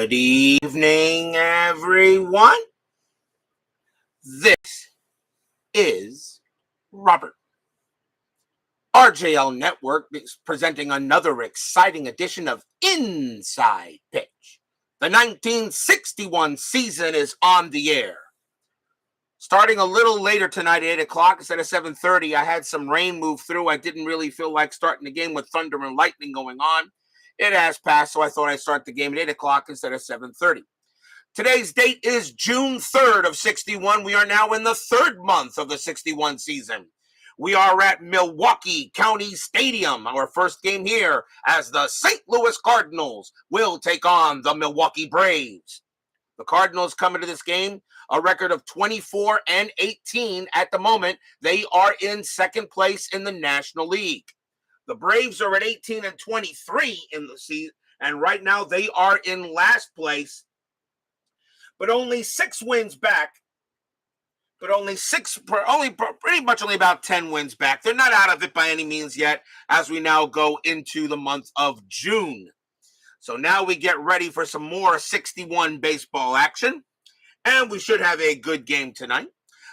Good evening, everyone. This is Robert. RJL Network is presenting another exciting edition of Inside Pitch. The 1961 season is on the air. Starting a little later tonight at 8 o'clock instead of 7:30, I had some rain move through. I didn't really feel like starting the game with thunder and lightning going on. It has passed, so I thought I'd start the game at 8 o'clock instead of 7:30. Today's date is June 3rd of 61. We are now in the third month of the 61 season. We are at Milwaukee County Stadium, our first game here, as the St. Louis Cardinals will take on the Milwaukee Braves. The Cardinals come into this game a record of 24-18 at the moment. They are in second place in the National League. The Braves are at 18-23 in the season, and right now they are in last place, but only 6 wins back. Pretty much only about 10 wins back. They're not out of it by any means yet, as we now go into the month of June. So now we get ready for some more 61 baseball action, and we should have a good game tonight.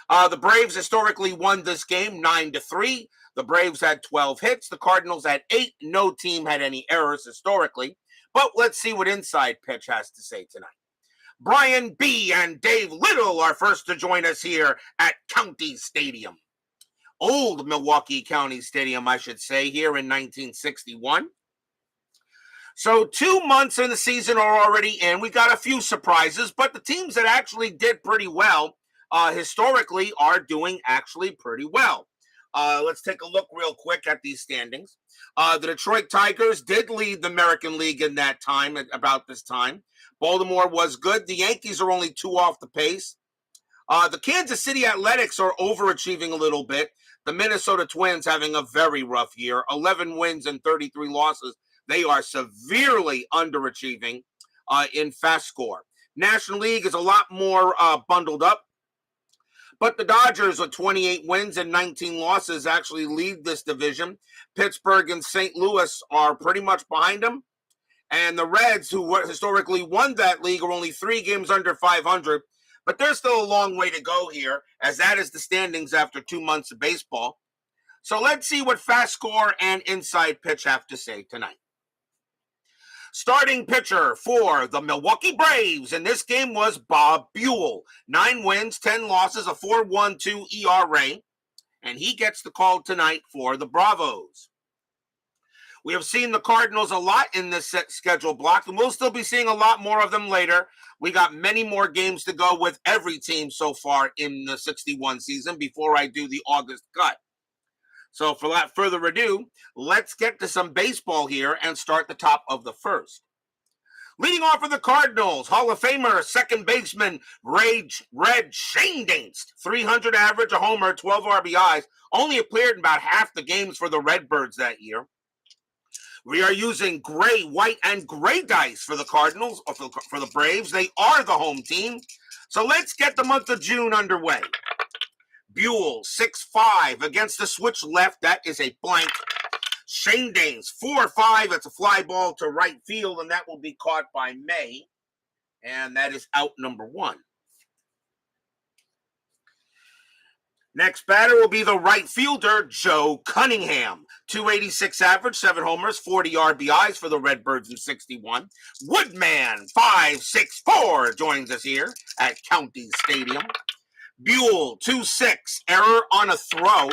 The Braves historically won this game 9-3. The Braves had 12 hits. The Cardinals had 8. No team had any errors historically. But let's see what Inside Pitch has to say tonight. Brian B. and Dave Little are first to join us here at County Stadium. Old Milwaukee County Stadium, I should say, here in 1961. So 2 months in the season are already in. We got a few surprises, but the teams that actually did pretty well historically are doing actually pretty well. Let's take a look real quick at these standings. The Detroit Tigers did lead the American League in that time, at about this time. Baltimore was good. The Yankees are only 2 off the pace. The Kansas City Athletics are overachieving a little bit. The Minnesota Twins having a very rough year, 11 wins and 33 losses. They are severely underachieving in FastScore. National League is a lot more bundled up. But the Dodgers with 28 wins and 19 losses actually lead this division. Pittsburgh and St. Louis are pretty much behind them. And the Reds, who historically won that league, are only 3 games under 500. But there's still a long way to go here, as that is the standings after 2 months of baseball. So let's see what FastScore and Inside Pitch have to say tonight. Starting pitcher for the Milwaukee Braves in this game was Bob Buhl. 9 wins, 10 losses, a 4.12 ERA, and he gets the call tonight for the Bravos. We have seen the Cardinals a lot in this schedule block, and we'll still be seeing a lot more of them later. We got many more games to go with every team so far in the 61 season before I do the August cut. So without further ado, let's get to some baseball here and start the top of the first. Leading off for the Cardinals, Hall of Famer, second baseman, Red Shane Dainst. 300 average, a homer, 12 RBIs. Only appeared in about half the games for the Redbirds that year. We are using gray, white, and gray dice for the Cardinals, or for the Braves. They are the home team. So let's get the month of June underway. Buhl, 6'5", against the switch left. That is a blank. Shane Dainst, 4-5. It's a fly ball to right field, and that will be caught by May. And that is out number 1. Next batter will be the right fielder, Joe Cunningham. 286 average, 7 homers, 40 RBIs for the Redbirds in 61. Woodman, 5'6'4", joins us here at County Stadium. Buhl, 2-6, error on a throw.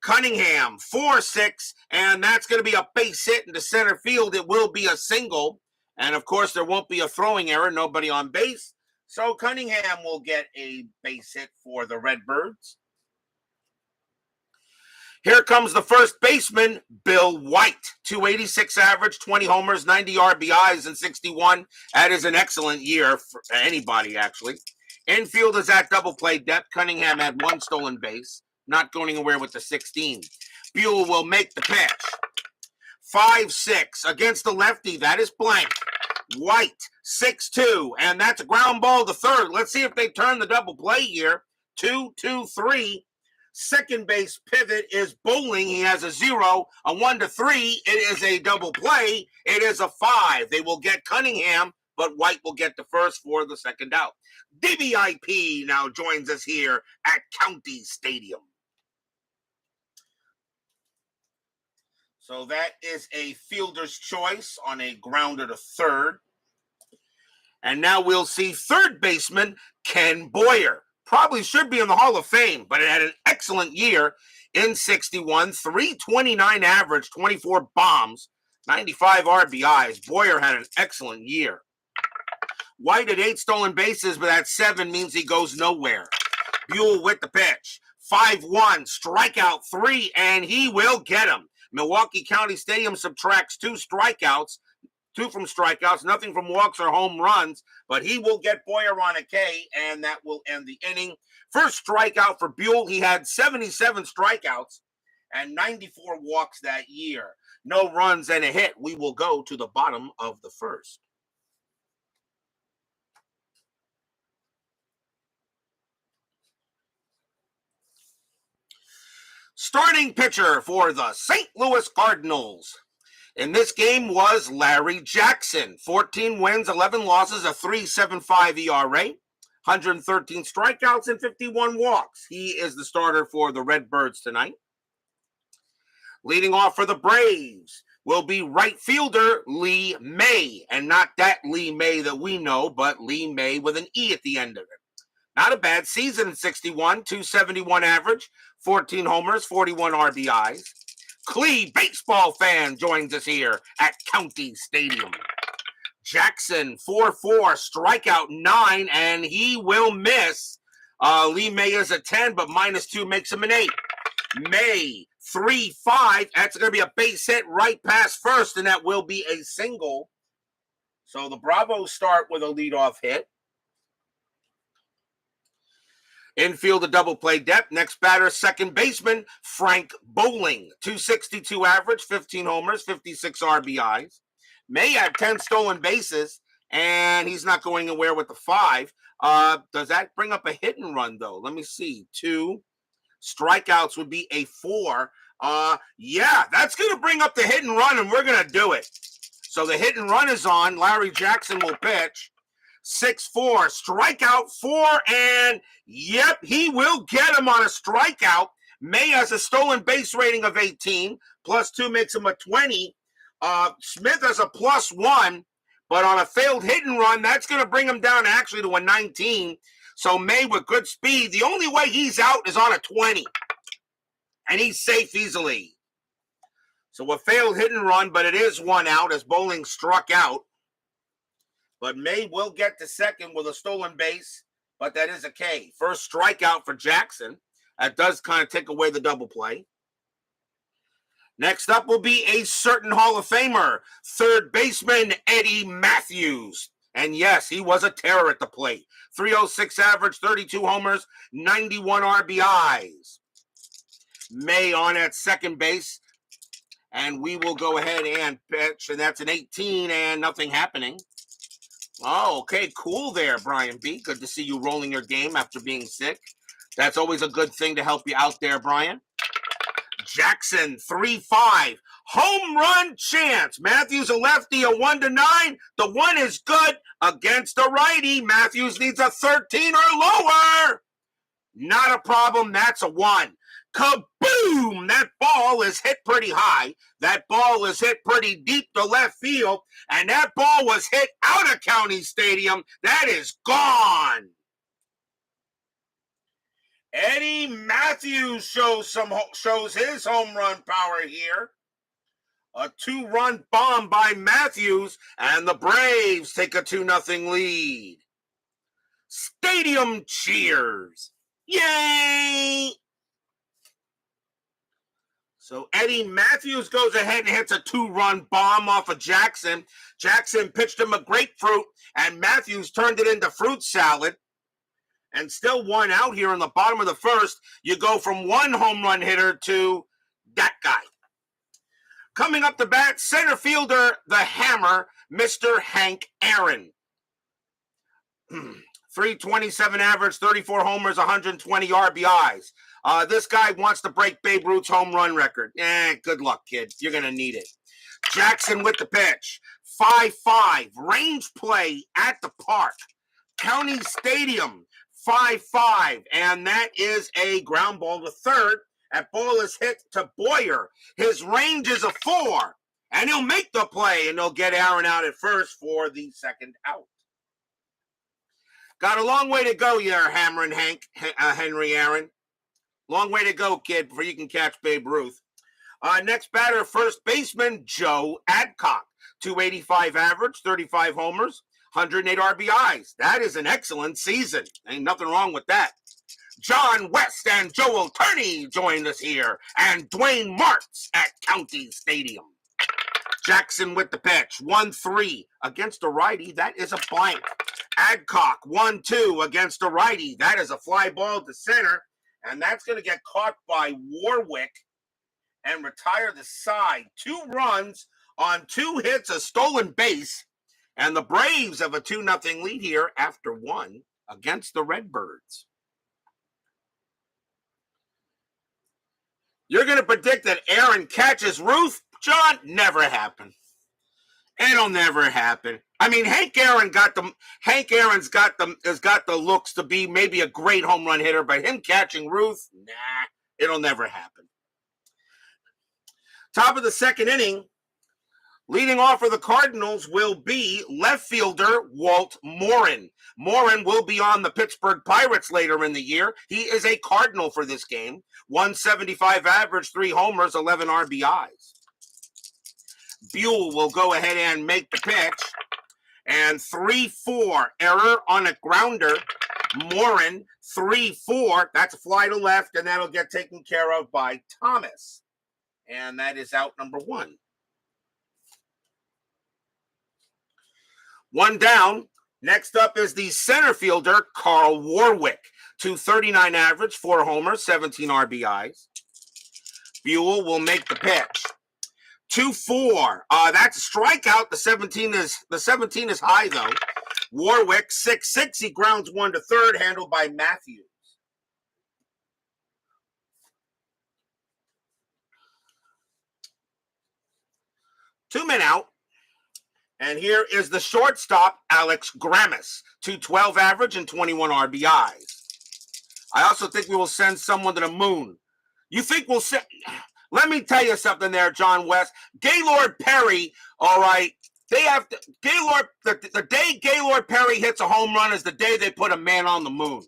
Cunningham, 4-6, and that's going to be a base hit into center field. It will be a single, and of course there won't be a throwing error, nobody on base. So Cunningham will get a base hit for the Redbirds. Here comes the first baseman, Bill White. 286 average, 20 homers, 90 RBIs in 61. That is an excellent year for anybody, actually. Infield is at double play depth. Cunningham had 1 stolen base. Not going anywhere with the 16. Buhl will make the pitch. 5-6 against the lefty. That is blank. White, 6-2. And that's a ground ball to third. Let's see if they turn the double play here. 2-2-3. Second base pivot is bowling. He has a 0. A 1-3. It is a double play. It is a 5. They will get Cunningham, but White will get the first for the second out. DBIP now joins us here at County Stadium. So that is a fielder's choice on a grounder to third. And now we'll see third baseman Ken Boyer. Probably should be in the Hall of Fame, but it had an excellent year in 61, 329 average, 24 bombs, 95 RBIs. Boyer had an excellent year. White at 8 stolen bases, but that 7 means he goes nowhere. Buhl with the pitch. 5-1, strikeout 3, and he will get him. Milwaukee County Stadium subtracts 2 strikeouts, 2 from strikeouts, nothing from walks or home runs, but he will get Boyer on a K, and that will end the inning. First strikeout for Buhl. He had 77 strikeouts and 94 walks that year. No runs and a hit. We will go to the bottom of the first. Starting pitcher for the St. Louis Cardinals in this game was Larry Jackson. 14 wins, 11 losses, a 3.75 ERA, 113 strikeouts, and 51 walks. He is the starter for the Redbirds tonight. Leading off for the Braves will be right fielder Lee May, and not that Lee May that we know, but Lee May with an E at the end of it. Not a bad season in 61, 271 average, 14 homers, 41 RBIs. Clee baseball fan joins us here at County Stadium. Jackson, 4-4, strikeout 9, and he will miss. Lee May is a 10, but -2 makes him an 8. May, 3-5. That's going to be a base hit right past first, and that will be a single. So the Bravos start with a leadoff hit. Infield, a double play depth. Next batter, second baseman, Frank Bowling. 262 average, 15 homers, 56 RBIs. May had 10 stolen bases, and he's not going anywhere with the 5. Does that bring up a hit and run, though? Let me see. 2. Strikeouts would be a 4. Yeah, that's going to bring up the hit and run, and we're going to do it. So the hit and run is on. Larry Jackson will pitch. 6-4, strikeout 4, and yep, he will get him on a strikeout. May has a stolen base rating of 18, +2 makes him a 20. Smith has a +1, but on a failed hit and run, that's going to bring him down actually to a 19. So May with good speed, the only way he's out is on a 20, and he's safe easily. So a failed hit and run, but it is 1 out as Bowling struck out. But May will get to second with a stolen base, but that is a K. First strikeout for Jackson. That does kind of take away the double play. Next up will be a certain Hall of Famer, third baseman Eddie Matthews. And yes, he was a terror at the plate. 306 average, 32 homers, 91 RBIs. May on at second base. And we will go ahead and pitch. And that's an 18 and nothing happening. Oh, okay, cool there, Brian B. Good to see you rolling your game after being sick. That's always a good thing to help you out there, Brian. Jackson, 3-5. Home run chance. Matthews a lefty, a 1-9. The 1 is good against a righty. Matthews needs a 13 or lower. Not a problem. That's a 1. Kaboom! That ball is hit pretty high. That ball is hit pretty deep to left field. And that ball was hit out of County Stadium. That is gone. Eddie Matthews shows his home run power here. A 2-run bomb by Matthews, and the Braves take a 2-0 lead. Stadium cheers. Yay! So Eddie Matthews goes ahead and hits a 2-run bomb off of Jackson. Jackson pitched him a grapefruit, and Matthews turned it into fruit salad. And still 1 out here in the bottom of the first. You go from 1 home run hitter to that guy. Coming up to bat, center fielder, the hammer, Mr. Hank Aaron. 327 average, 34 homers, 120 RBIs. This guy wants to break Babe Ruth's home run record. Good luck, kid. You're going to need it. Jackson with the pitch. 5-5. Range play at the park. County Stadium, 5-5. And that is a ground ball to third. That ball is hit to Boyer. His range is a 4. And he'll make the play, and they'll get Aaron out at first for the second out. Got a long way to go here, Hammerin' Henry Aaron. Long way to go, kid, before you can catch Babe Ruth. Next batter, first baseman, Joe Adcock. 285 average, 35 homers, 108 RBIs. That is an excellent season. Ain't nothing wrong with that. John West and Joel Turney joined us here, and Dwayne Martz at County Stadium. Jackson with the pitch, 1-3 against a righty. That is a blank. Adcock, 1-2 against a righty. That is a fly ball to center, and that's going to get caught by Warwick and retire the side. 2 runs on 2 hits, a stolen base, and the Braves have a 2-0 lead here after 1 against the Redbirds. You're going to predict that Aaron catches Ruth? John, never happen. It'll never happen. I mean, Hank Aaron's got the looks to be maybe a great home run hitter, but him catching Ruth, nah, it'll never happen. Top of the second inning, leading off for the Cardinals will be left fielder Walt Morin. Morin will be on the Pittsburgh Pirates later in the year. He is a Cardinal for this game. 175 average, 3 homers, 11 RBIs. Buhl will go ahead and make the pitch. And 3-4, error on a grounder. Morin, 3-4. That's a fly to left, and that'll get taken care of by Thomas. And that is out number 1. 1 down. Next up is the center fielder, Carl Warwick. 239 average, 4 homers, 17 RBIs. Buhl will make the pitch. 2-4. That's a strikeout. The 17 is high, though. Warwick, 6-6. He grounds 1 to third, handled by Matthews. 2 men out. And here is the shortstop, Alex Grammas. 212 average and 21 RBIs. I also think we will send someone to the moon. You think we'll send... Let me tell you something there, John West. Gaylord Perry, all right, they have to... The day Gaylord Perry hits a home run is the day they put a man on the moon.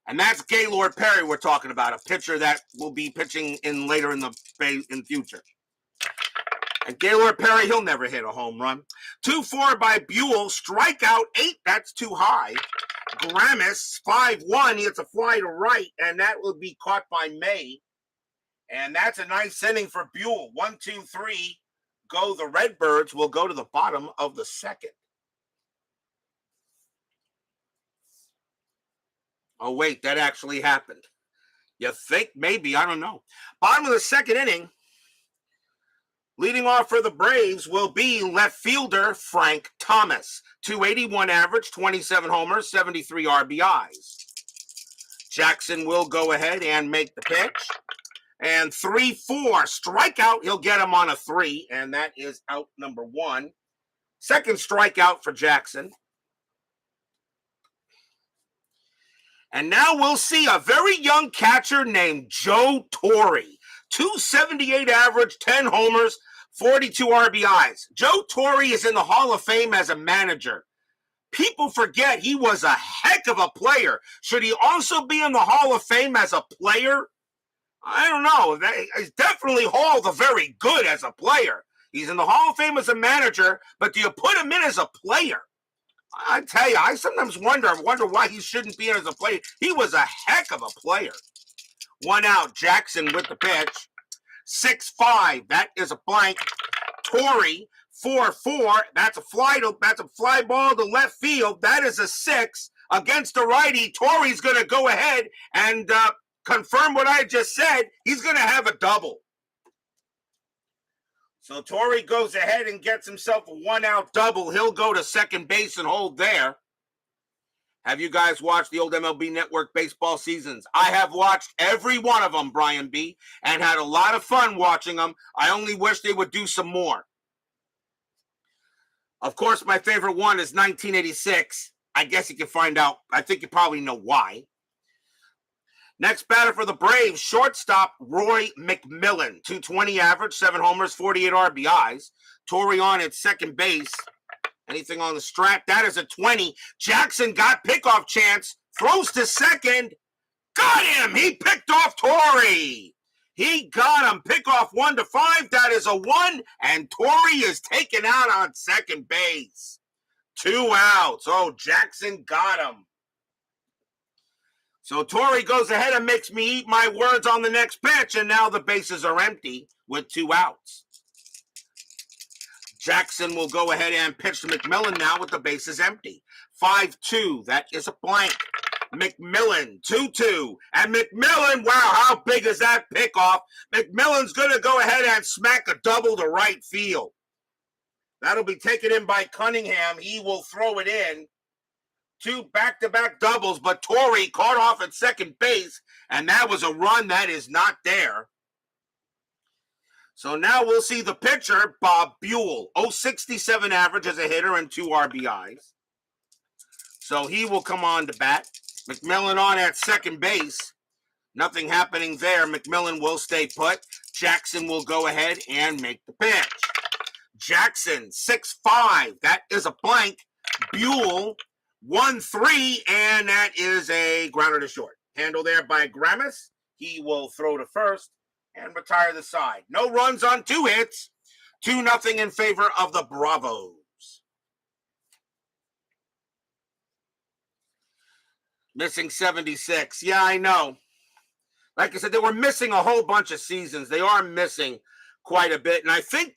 And that's Gaylord Perry we're talking about, a pitcher that will be pitching in later in the future. And Gaylord Perry, he'll never hit a home run. 2-4 by Buhl. Strikeout 8. That's too high. Grammas, 5-1. He hits a fly to right, and that will be caught by May. And that's a nice inning for Buhl. 1, 2, 3. Go the Redbirds. Will go to the bottom of the second. Oh, wait, that actually happened. You think? Maybe. I don't know. Bottom of the second inning. Leading off for the Braves will be left fielder Frank Thomas. 281 average, 27 homers, 73 RBIs. Jackson will go ahead and make the pitch. And 3-4, strikeout. He'll get him on a 3, and that is out number 1. Second strikeout for Jackson. And now we'll see a very young catcher named Joe Torre. 278 average, 10 homers, 42 RBIs. Joe Torre is in the Hall of Fame as a manager. People forget he was a heck of a player. Should he also be in the Hall of Fame as a player? I don't know. He's definitely Hall the very good as a player. He's in the Hall of Fame as a manager, but do you put him in as a player? I tell you, I sometimes wonder why he shouldn't be in as a player. He was a heck of a player. 1 out, Jackson with the pitch. 6-5, that is a blank. Torre, 4-4, that's a fly ball to left field. That is a 6 against the righty. Torre's going to go ahead and confirm what I just said. He's going to have a double. So Torre goes ahead and gets himself a 1-out double. He'll go to second base and hold there. Have you guys watched the old MLB Network baseball seasons? I have watched every one of them, Brian B., and had a lot of fun watching them. I only wish they would do some more. Of course, my favorite one is 1986. I guess you can find out. I think you probably know why. Next batter for the Braves, shortstop Roy McMillan, 220 average, 7 homers, 48 RBIs. Torrey on at second base. Anything on the strat? That is a 20. Jackson got pickoff chance, throws to second. Got him! He picked off Torrey. He got him. Pickoff 1-5. That is a 1, and Torrey is taken out on second base. 2 outs. Oh, Jackson got him. So Torrey goes ahead and makes me eat my words on the next pitch, and now the bases are empty with 2 outs. Jackson will go ahead and pitch to McMillan now with the bases empty. 5-2, that is a blank. McMillan, 2-2. And McMillan, wow, how big is that pickoff? McMillan's going to go ahead and smack a double to right field. That'll be taken in by Cunningham. He will throw it in. 2 back-to-back doubles, but Torrey caught off at second base, and that was a run that is not there. So now we'll see the pitcher, Bob Buhl. 0.67 average as a hitter and 2 RBIs. So he will come on to bat. McMillan on at second base. Nothing happening there. McMillan will stay put. Jackson will go ahead and make the pitch. Jackson, 6-5. That is a blank. Buhl, 1-3, and that is a grounder to short. Handle there by Gramis. He will throw to first and retire the side. No runs on 2 hits. 2-0 in favor of the Bravos. Missing 76. Yeah, I know. Like I said, they were missing a whole bunch of seasons. They are missing quite a bit. And I think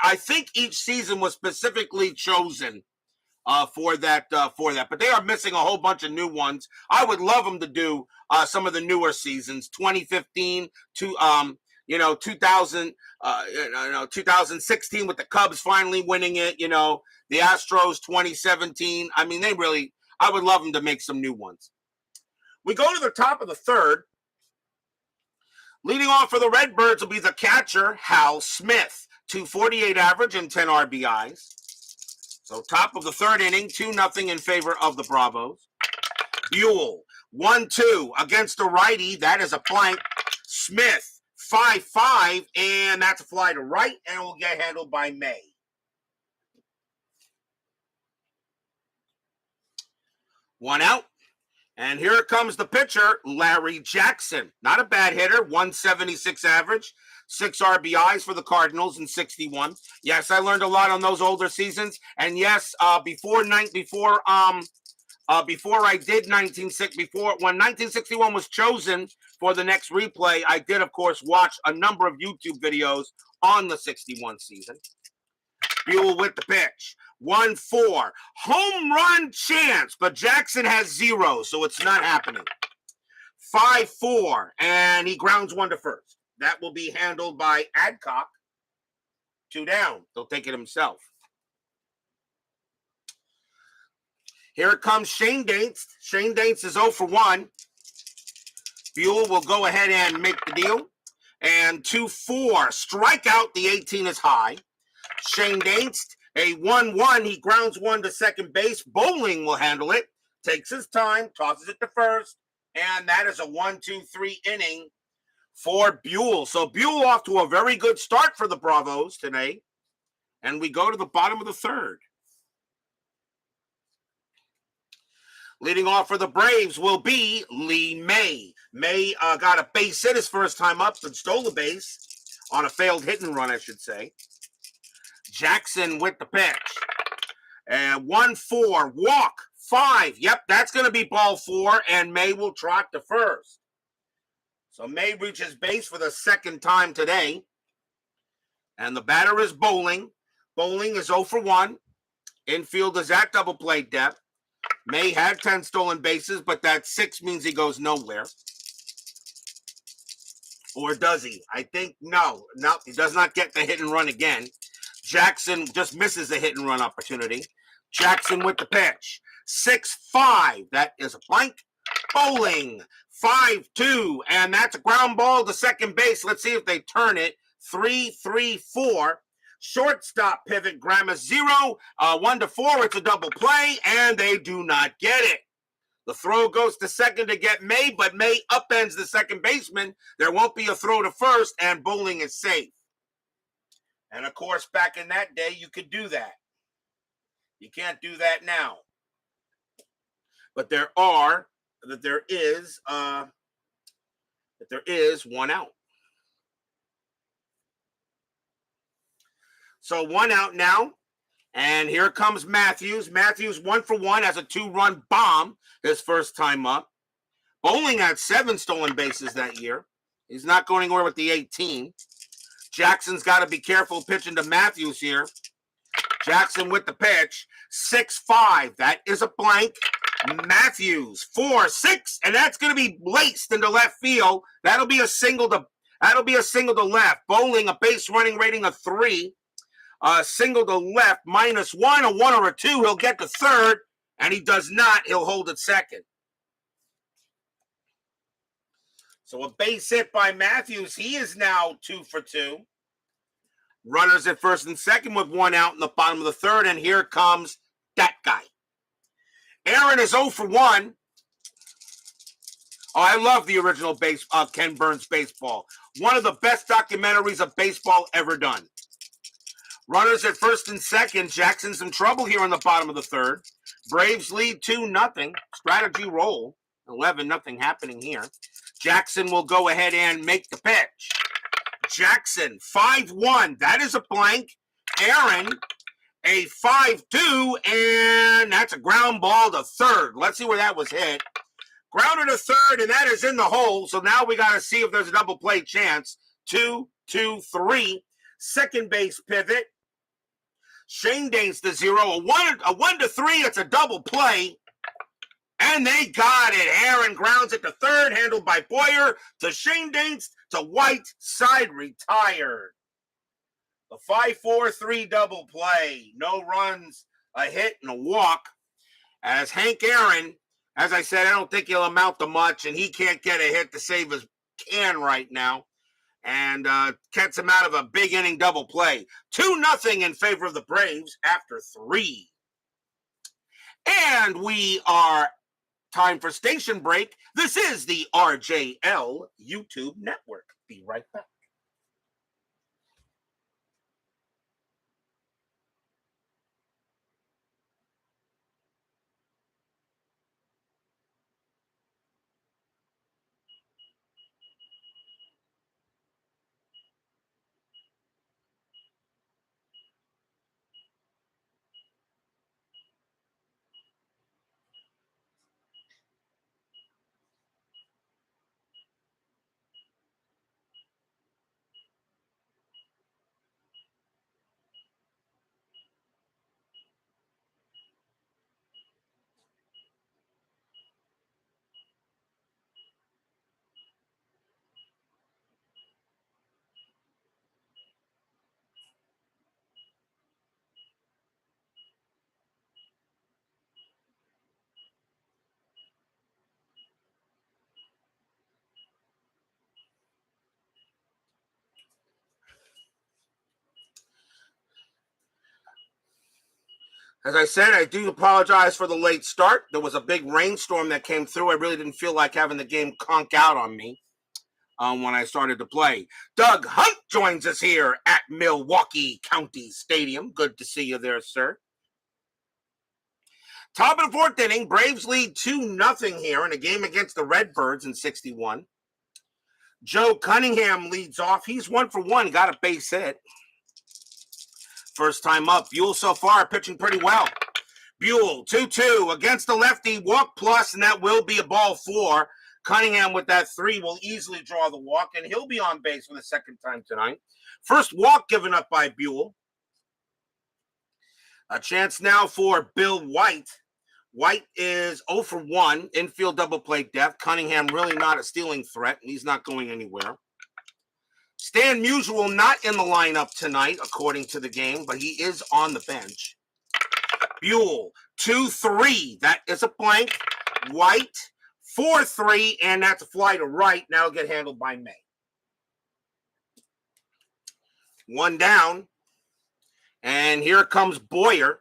I think each season was specifically chosen for that. But they are missing a whole bunch of new ones. I would love them to do some of the newer seasons, 2015 to 2000, 2016 with the Cubs finally winning it. The Astros 2017. I mean, I would love them to make some new ones. We go to the top of the third. Leading off for the Redbirds will be the catcher, Hal Smith. 248 average and 10 RBIs. So top of the third inning, 2-0 in favor of the Bravos. Buhl, 1-2 against the righty. That is a blank. Smith, 5-5, and that's a fly to right, and will get handled by May. One out. And here comes the pitcher, Larry Jackson. Not a bad hitter, 176 average, 6 RBIs for the Cardinals in 61. Yes, I learned a lot on those older seasons. And yes, before I did when 1961 was chosen for the next replay, I did, of course, watch a number of YouTube videos on the 61 season. Buhl with the pitch. 1-4. Home run chance, but Jackson has 0, so it's not happening. 5-4, and he grounds 1 to first. That will be handled by Adcock. 2 down. He'll take it himself. Here it comes Shane Dates. Shane Dates is 0 for 1. Buhl will go ahead and make the deal. And 2-4. Strikeout. The 18 is high. Shane Dates, a 1-1. He grounds 1 to second base. Bowling will handle it. Takes his time. Tosses it to first. And that is a 1-2-3 inning for Buhl. So Buhl off to a very good start for the Bravos today. And we go to the bottom of the third. Leading off for the Braves will be Lee May. May got a base hit his first time up and stole the base on a failed hit and run, I should say. Jackson with the pitch. And 1-4, walk, 5. Yep, that's going to be ball 4, and May will trot to first. So May reaches base for the second time today. And the batter is Bowling. Bowling is 0 for 1. Infield is at double play depth. May had 10 stolen bases, but that 6 means he goes nowhere. Or does he? I think no, he does not get the hit and run again. Jackson just misses the hit and run opportunity. Jackson with the pitch. 6-5. That is a blank. Bowling. 5-2. And that's a ground ball to second base. Let's see if they turn it. 3-3-4. Shortstop pivot, Grandma 0. 1 to 4, it's a double play, and they do not get it. The throw goes to second to get May, but May upends the second baseman. There won't be a throw to first, and bowling is safe. And of course, back in that day, you could do that. You can't do that now. But there is 1 out. So 1 out now. And here comes Matthews. Matthews 1 for 1 has a 2-run bomb his first time up. Bowling had 7 stolen bases that year. He's not going anywhere with the 18. Jackson's got to be careful pitching to Matthews here. Jackson with the pitch. 6-5. That is a blank. Matthews 4-6, and that's going to be laced into left field. That'll be a single to left. Bowling a base running rating of 3. Single to left, -1, a 1 or a 2. He'll get to third, and he does not. He'll hold at second. So a base hit by Matthews. He is now 2 for 2. Runners at first and second with 1 out in the bottom of the third, and here comes that guy. Aaron is 0 for 1. Oh, I love the original Ken Burns baseball. One of the best documentaries of baseball ever done. Runners at first and second. Jackson's in trouble here in the bottom of the third. Braves lead 2-0. Strategy roll. 11-0 happening here. Jackson will go ahead and make the pitch. Jackson, 5-1. That is a blank. Aaron, a 5-2, and that's a ground ball to third. Let's see where that was hit. Grounded to third, and that is in the hole. So now we got to see if there's a double play chance. 2-2-3. Second base pivot. Shane Danes to 0. A 1 to 3. It's a double play. And they got it. Aaron grounds it to third, handled by Boyer to Shane Danes to White, side retired. The 5-4-3 double play. No runs, a hit, and a walk. As Hank Aaron, as I said, I don't think he'll amount to much, and he can't get a hit to save his can right now. And gets him out of a big inning double play. 2-0 in favor of the Braves after 3. And we are time for station break. This is the RJL YouTube Network. Be right back. As I said, I do apologize for the late start. There was a big rainstorm that came through. I really didn't feel like having the game conk out on me when I started to play. Doug Hunt joins us here at Milwaukee County Stadium. Good to see you there, sir. Top of the fourth inning, Braves lead 2-0 here in a game against the Redbirds in 61. Joe Cunningham leads off. He's 1 for 1, got a base hit. First time up. Buhl so far pitching pretty well. Buhl, 2-2 against the lefty, walk plus, and that will be a ball 4. Cunningham with that 3 will easily draw the walk, and he'll be on base for the second time tonight. First walk given up by Buhl. A chance now for Bill White. White is 0 for 1, infield double play depth. Cunningham really not a stealing threat, and he's not going anywhere. Stan Musial not in the lineup tonight, according to the game, but he is on the bench. Buhl, 2-3. That is a blank. White, 4-3, and that's a fly to right. Now it'll get handled by May. 1 down. And here comes Boyer.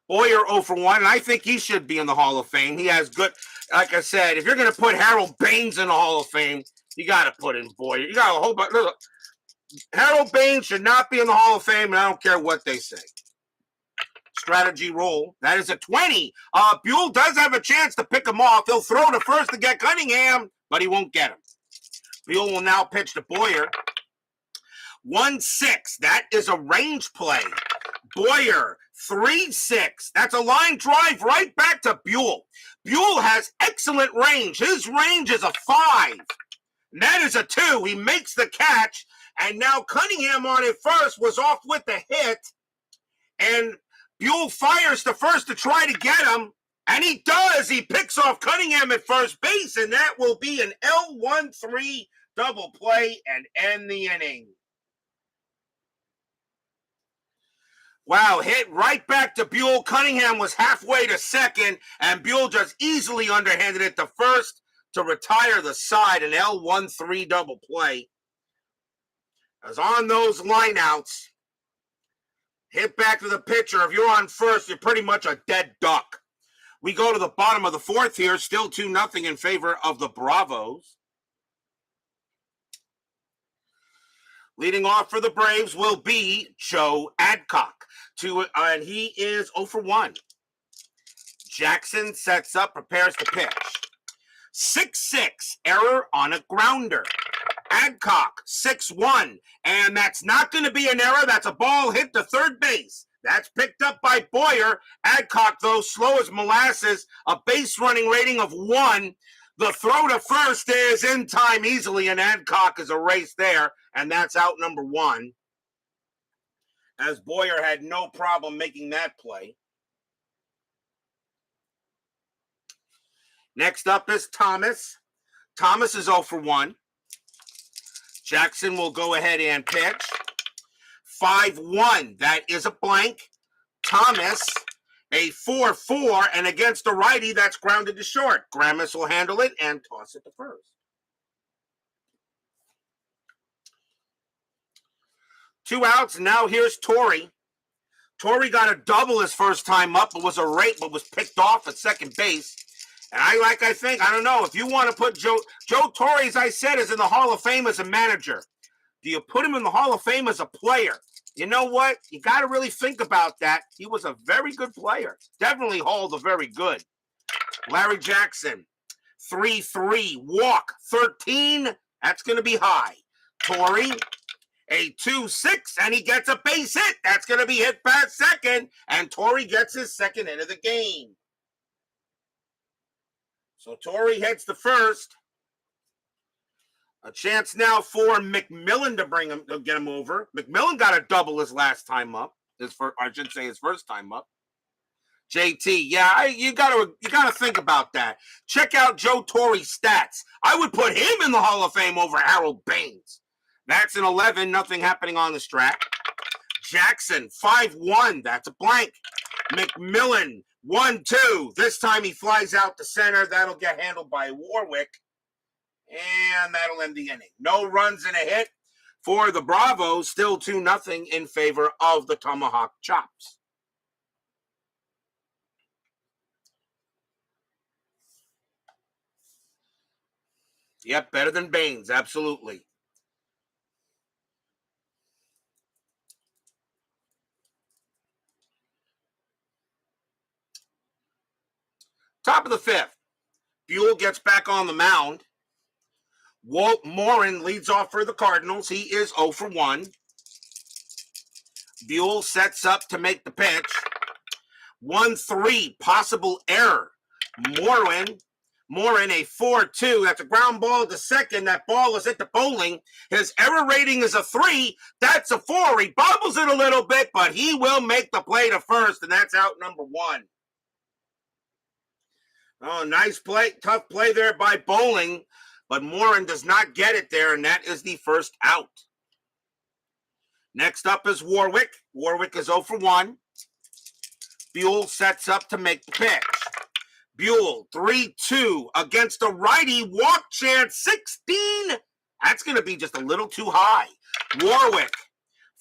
Boyer 0 for 1, and I think he should be in the Hall of Fame. He has good, like I said, if you're going to put Harold Baines in the Hall of Fame, you got to put in Boyer. You got a whole bunch. Harold Baines should not be in the Hall of Fame, and I don't care what they say. Strategy roll. That is a 20. Buhl does have a chance to pick him off. He'll throw to first to get Cunningham, but he won't get him. Buhl will now pitch to Boyer. 1-6. That is a range play. Boyer, 3-6. That's a line drive right back to Buhl. Buhl has excellent range. His range is a 5. And that is a 2. He makes the catch. And now Cunningham on it first was off with the hit. And Buhl fires to first to try to get him. And he does. He picks off Cunningham at first base. And that will be an L1-3 double play and end the inning. Wow, hit right back to Buhl. Cunningham was halfway to second, and Buhl just easily underhanded it to first to retire the side, an L1-3 double play. As on those lineouts, hit back to the pitcher. If you're on first, you're pretty much a dead duck. We go to the bottom of the fourth here, still 2-0 in favor of the Bravos. Leading off for the Braves will be Joe Adcock. And he is 0 for 1. Jackson sets up, prepares to pitch. 6-6, error on a grounder. Adcock, 6-1. And that's not going to be an error. That's a ball hit to third base. That's picked up by Boyer. Adcock, though, slow as molasses, a base running rating of 1. The throw to first is in time easily, and Adcock is erased there, and that's out number 1. As Boyer had no problem making that play. Next up is Thomas. Thomas is 0 for 1. Jackson will go ahead and pitch. 5-1. That is a blank. Thomas, a 4-4, and against the righty, that's grounded to short. Gramis will handle it and toss it to first. 2 outs, and now here's Torrey. Torrey got a double his first time up, but was picked off at second base. And I don't know, if you want to put Joe Torrey, as I said, is in the Hall of Fame as a manager. Do you put him in the Hall of Fame as a player? You know what? You got to really think about that. He was a very good player. Definitely Hall the very good. Larry Jackson, 3-3, walk, 13. That's going to be high. Torrey, a 2-6, and he gets a base hit. That's going to be hit past second, and Torrey gets his second hit of the game. So Torrey heads to first. A chance now for McMillan to get him over. McMillan got a double his last time up. His first time up. JT, yeah, you gotta think about that. Check out Joe Torrey's stats. I would put him in the Hall of Fame over Harold Baines. That's an 11, nothing happening on this track. Jackson, 5-1, that's a blank. McMillan, 1-2. This time he flies out to center. That'll get handled by Warwick. And that'll end the inning. No runs and a hit for the Bravos. Still 2-0 in favor of the Tomahawk Chops. Yep, better than Baines, absolutely. Top of the fifth. Buhl gets back on the mound. Walt Morin leads off for the Cardinals. He is 0 for 1. Buhl sets up to make the pitch. 1-3, possible error. Morin, a 4-2. That's a ground ball to second. That ball is hit the bowling. His error rating is a 3. That's a 4. He bobbles it a little bit, but he will make the play to first, and that's out number 1. Oh, nice play. Tough play there by Bowling, but Morin does not get it there, and that is the first out. Next up is Warwick. Warwick is 0 for 1. Buhl sets up to make the pitch. Buhl, 3-2 against a righty. Walk chance, 16. That's going to be just a little too high. Warwick,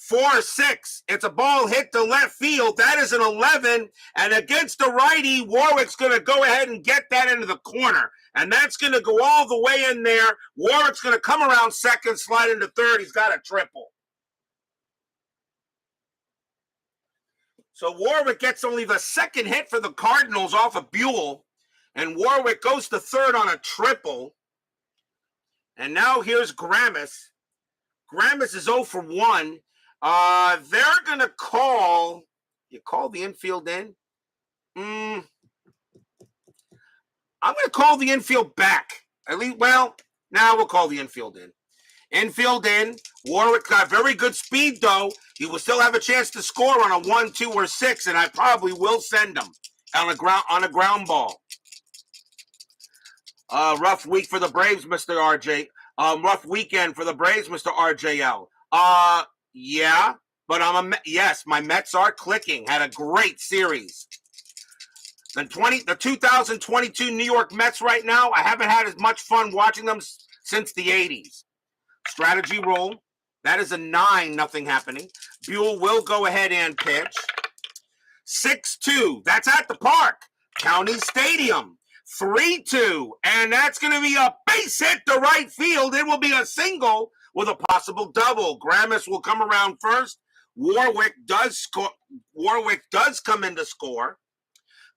4-6. It's a ball hit to left field. That is an 11. And against the righty, Warwick's going to go ahead and get that into the corner. And that's going to go all the way in there. Warwick's going to come around second, slide into third. He's got a triple. So Warwick gets only the second hit for the Cardinals off of Buhl. And Warwick goes to third on a triple. And now here's Gramis. Gramis is 0 for 1. They're going to call. You call the infield in? I'm going to call the infield back. At least, well, now we'll call the infield in. Infield in. Warwick got very good speed, though. He will still have a chance to score on a 1, 2, or 6, and I probably will send him on a ground ball. Rough week for the Braves, Mr. RJ. Rough weekend for the Braves, Mr. RJL. Yeah, but yes, my Mets are clicking. Had a great series. The 2022 New York Mets right now, I haven't had as much fun watching them since the 80s. Strategy roll. That is a 9, nothing happening. Buhl will go ahead and pitch. 6-2. That's at the park. County Stadium. 3-2. And that's going to be a base hit to right field. It will be a single with a possible double. Gramis will come around first. Warwick does score. Warwick does come in to score.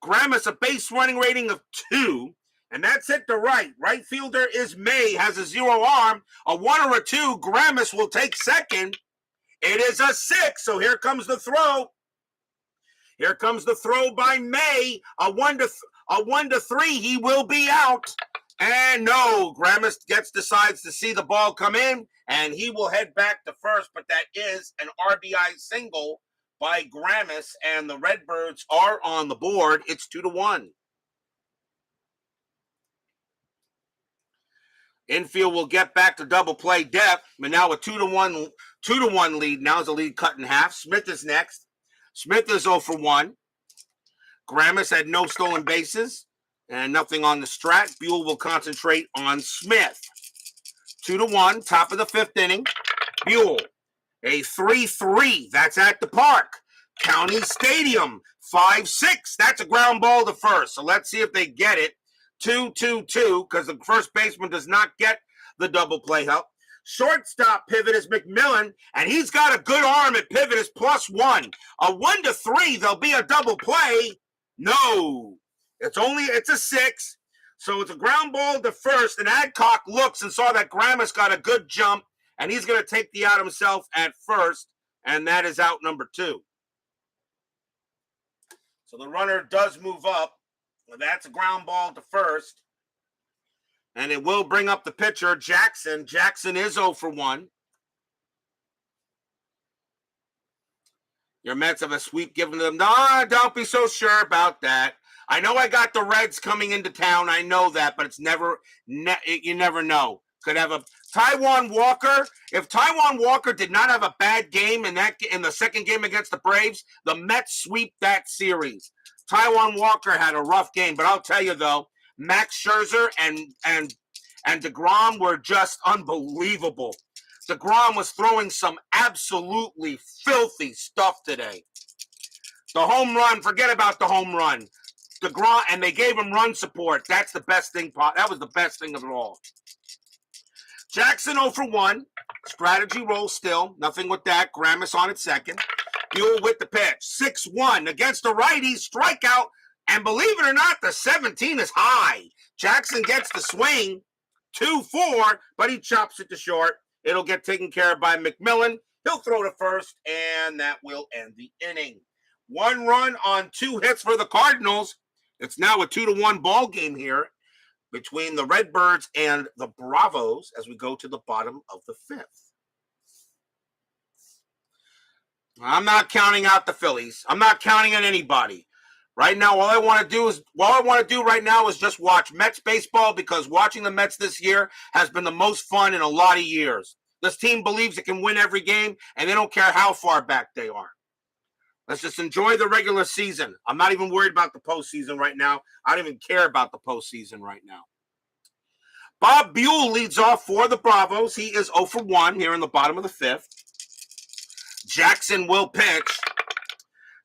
Gramis, a base running rating of 2. And that's hit to right. Right fielder is May, has a 0 arm. A 1 or a 2. Gramis will take second. It is a 6. So here comes the throw. Here comes the throw by May. A 1 to 3. He will be out. And no, Gramis decides to see the ball come in, and he will head back to first. But that is an RBI single by Gramis, and the Redbirds are on the board. It's 2-1. Infield will get back to double play depth, but now a 2-1 lead. Now is the lead cut in half. Smith is next. Smith is 0 for 1. Gramis had no stolen bases and nothing on the strat. Buhl will concentrate on Smith. 2-1, top of the 5th inning. Buhl, a 3-3. That's at the park. County Stadium, 5-6. That's a ground ball to first. So let's see if they get it. 2-2-2, because the first baseman does not get the double play help. Shortstop pivot is McMillan, and he's got a good arm at pivot is +1. A 1 to 3, there'll be a double play. No, it's a 6. So it's a ground ball to first, and Adcock looks and saw that Gramis got a good jump, and he's going to take the out himself at first, and that is out number 2. So the runner does move up. That's a ground ball to first. And it will bring up the pitcher, Jackson. Jackson is 0 for 1. Your Mets have a sweep given to them. No, don't be so sure about that. I know I got the Reds coming into town. I know that, but it's you never know. Could have a Taijuan Walker. If Taijuan Walker did not have a bad game in the second game against the Braves, the Mets sweep that series. Taijuan Walker had a rough game, but I'll tell you though, Max Scherzer and DeGrom were just unbelievable. DeGrom was throwing some absolutely filthy stuff today. The home run, forget about the home run. DeGrom, and they gave him run support. That's the best thing. That was the best thing of it all. Jackson 0 for 1. Strategy roll still. Nothing with that. Gramis on at second. Buhl with the pitch. 6-1 against the righty. Strikeout. And believe it or not, the 17 is high. Jackson gets the swing. 2-4, but he chops it to short. It'll get taken care of by McMillan. He'll throw to first, and that will end the inning. 1 run on 2 hits for the Cardinals. It's now a 2-1 ball game here between the Redbirds and the Bravos as we go to the bottom of the 5th. I'm not counting out the Phillies. I'm not counting on anybody. Right now, all I want to do right now is just watch Mets baseball, because watching the Mets this year has been the most fun in a lot of years. This team believes it can win every game, and they don't care how far back they are. Let's just enjoy the regular season. I'm not even worried about the postseason right now. I don't even care about the postseason right now. Bob Buhl leads off for the Bravos. He is 0 for 1 here in the bottom of the 5th. Jackson will pitch.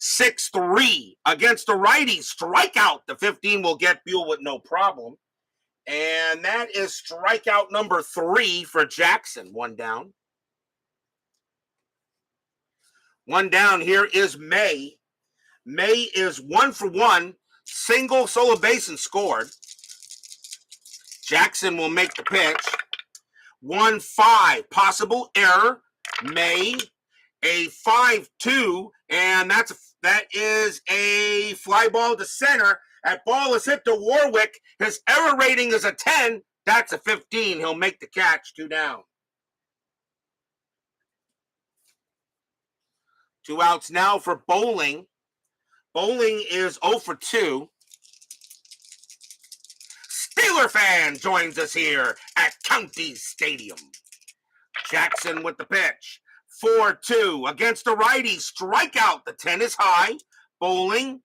6-3 against the righty. Strikeout. The 15 will get Buhl with no problem. And that is strikeout number 3 for Jackson. One down. One down. Here is May. May is 1 for 1. Single, solo base, and scored. Jackson will make the pitch. 1-5. Possible error. May. A 5-2. And that is a fly ball to center. That ball is hit to Warwick. His error rating is a 10. That's a 15. He'll make the catch. 2 down. 2 outs now for Bowling. Bowling is 0 for 2. Steeler fan joins us here at County Stadium. Jackson with the pitch. 4-2 against the righty. Strikeout. The 10 is high. Bowling.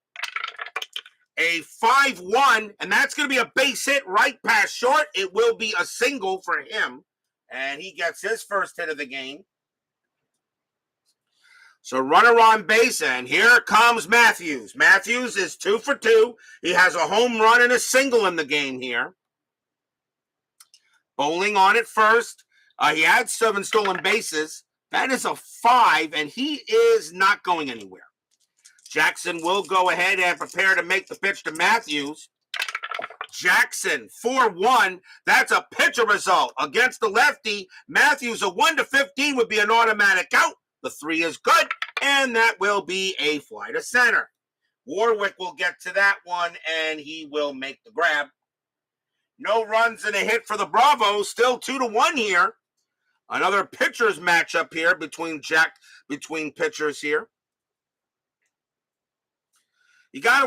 A 5-1, and that's going to be a base hit right past short. It will be a single for him, and he gets his first hit of the game. So runner on base, and here comes Matthews. Matthews is 2 for 2. He has a home run and a single in the game here. Bowling on it first. He had 7 stolen bases. That is a 5, and he is not going anywhere. Jackson will go ahead and prepare to make the pitch to Matthews. Jackson, 4-1. That's a pitcher result against the lefty. Matthews, a 1-15 would be an automatic out. The 3 is good, and that will be a fly to center. Warwick will get to that one, and he will make the grab. No runs and a hit for the Bravos. Still 2-1 here. Another pitcher's matchup here between pitchers here.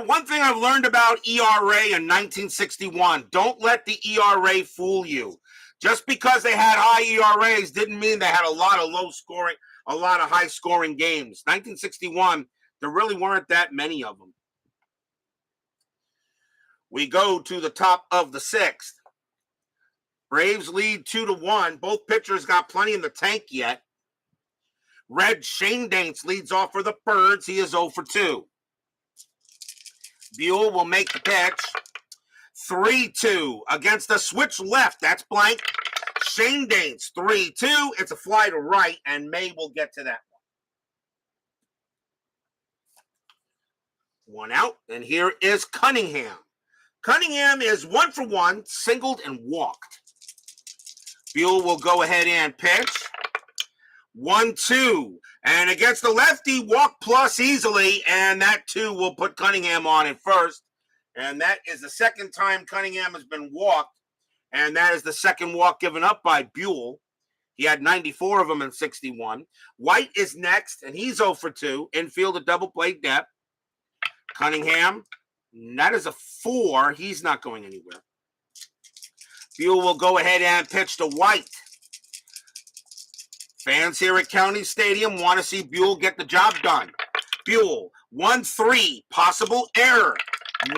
One thing I've learned about ERA in 1961, don't let the ERA fool you. Just because they had high ERAs didn't mean they had a lot of high scoring games. 1961, there really weren't that many of them. We go to the top of the 6th. Braves lead 2-1. Both pitchers got plenty in the tank yet. Red Shane Daints leads off for the Birds. He is 0 for 2. Buhl will make the pitch. 3-2 against the switch left. That's blank. Shane Daints, 3-2. It's a fly to right, and May will get to that one. 1 out, and here is Cunningham. Cunningham is 1 for 1, singled and walked. Buhl will go ahead and pitch. 1-2. And against the lefty, walk plus easily, and that 2 will put Cunningham on at first. And that is the second time Cunningham has been walked, and that is the second walk given up by Buhl. He had 94 of them in 61. White is next, and he's 0 for 2. Infield a double play depth. Cunningham, that is a 4. He's not going anywhere. Buhl will go ahead and pitch to White. Fans here at County Stadium want to see Buhl get the job done. Buhl, 1-3, possible error.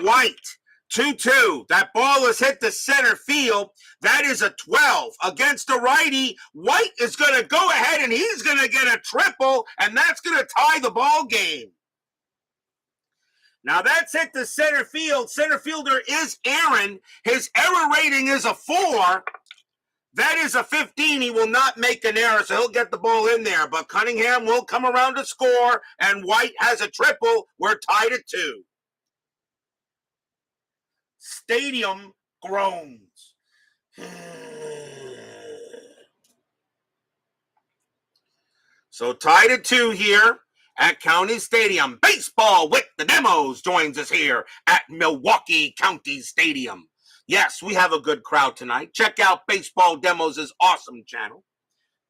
White, 2-2. That ball is hit to center field. That is a 12 against the righty. White is going to go ahead and he's going to get a triple, and that's going to tie the ball game. Now that's hit to center field. Center fielder is Aaron. His error rating is a 4. That is a 15. He will not make an error, so he'll get the ball in there. But Cunningham will come around to score, and White has a triple. We're tied at 2. Stadium groans. So tied at 2 here at County Stadium. Baseball with the Demos joins us here at Milwaukee County Stadium. Yes, we have a good crowd tonight. Check out Baseball Demos' awesome channel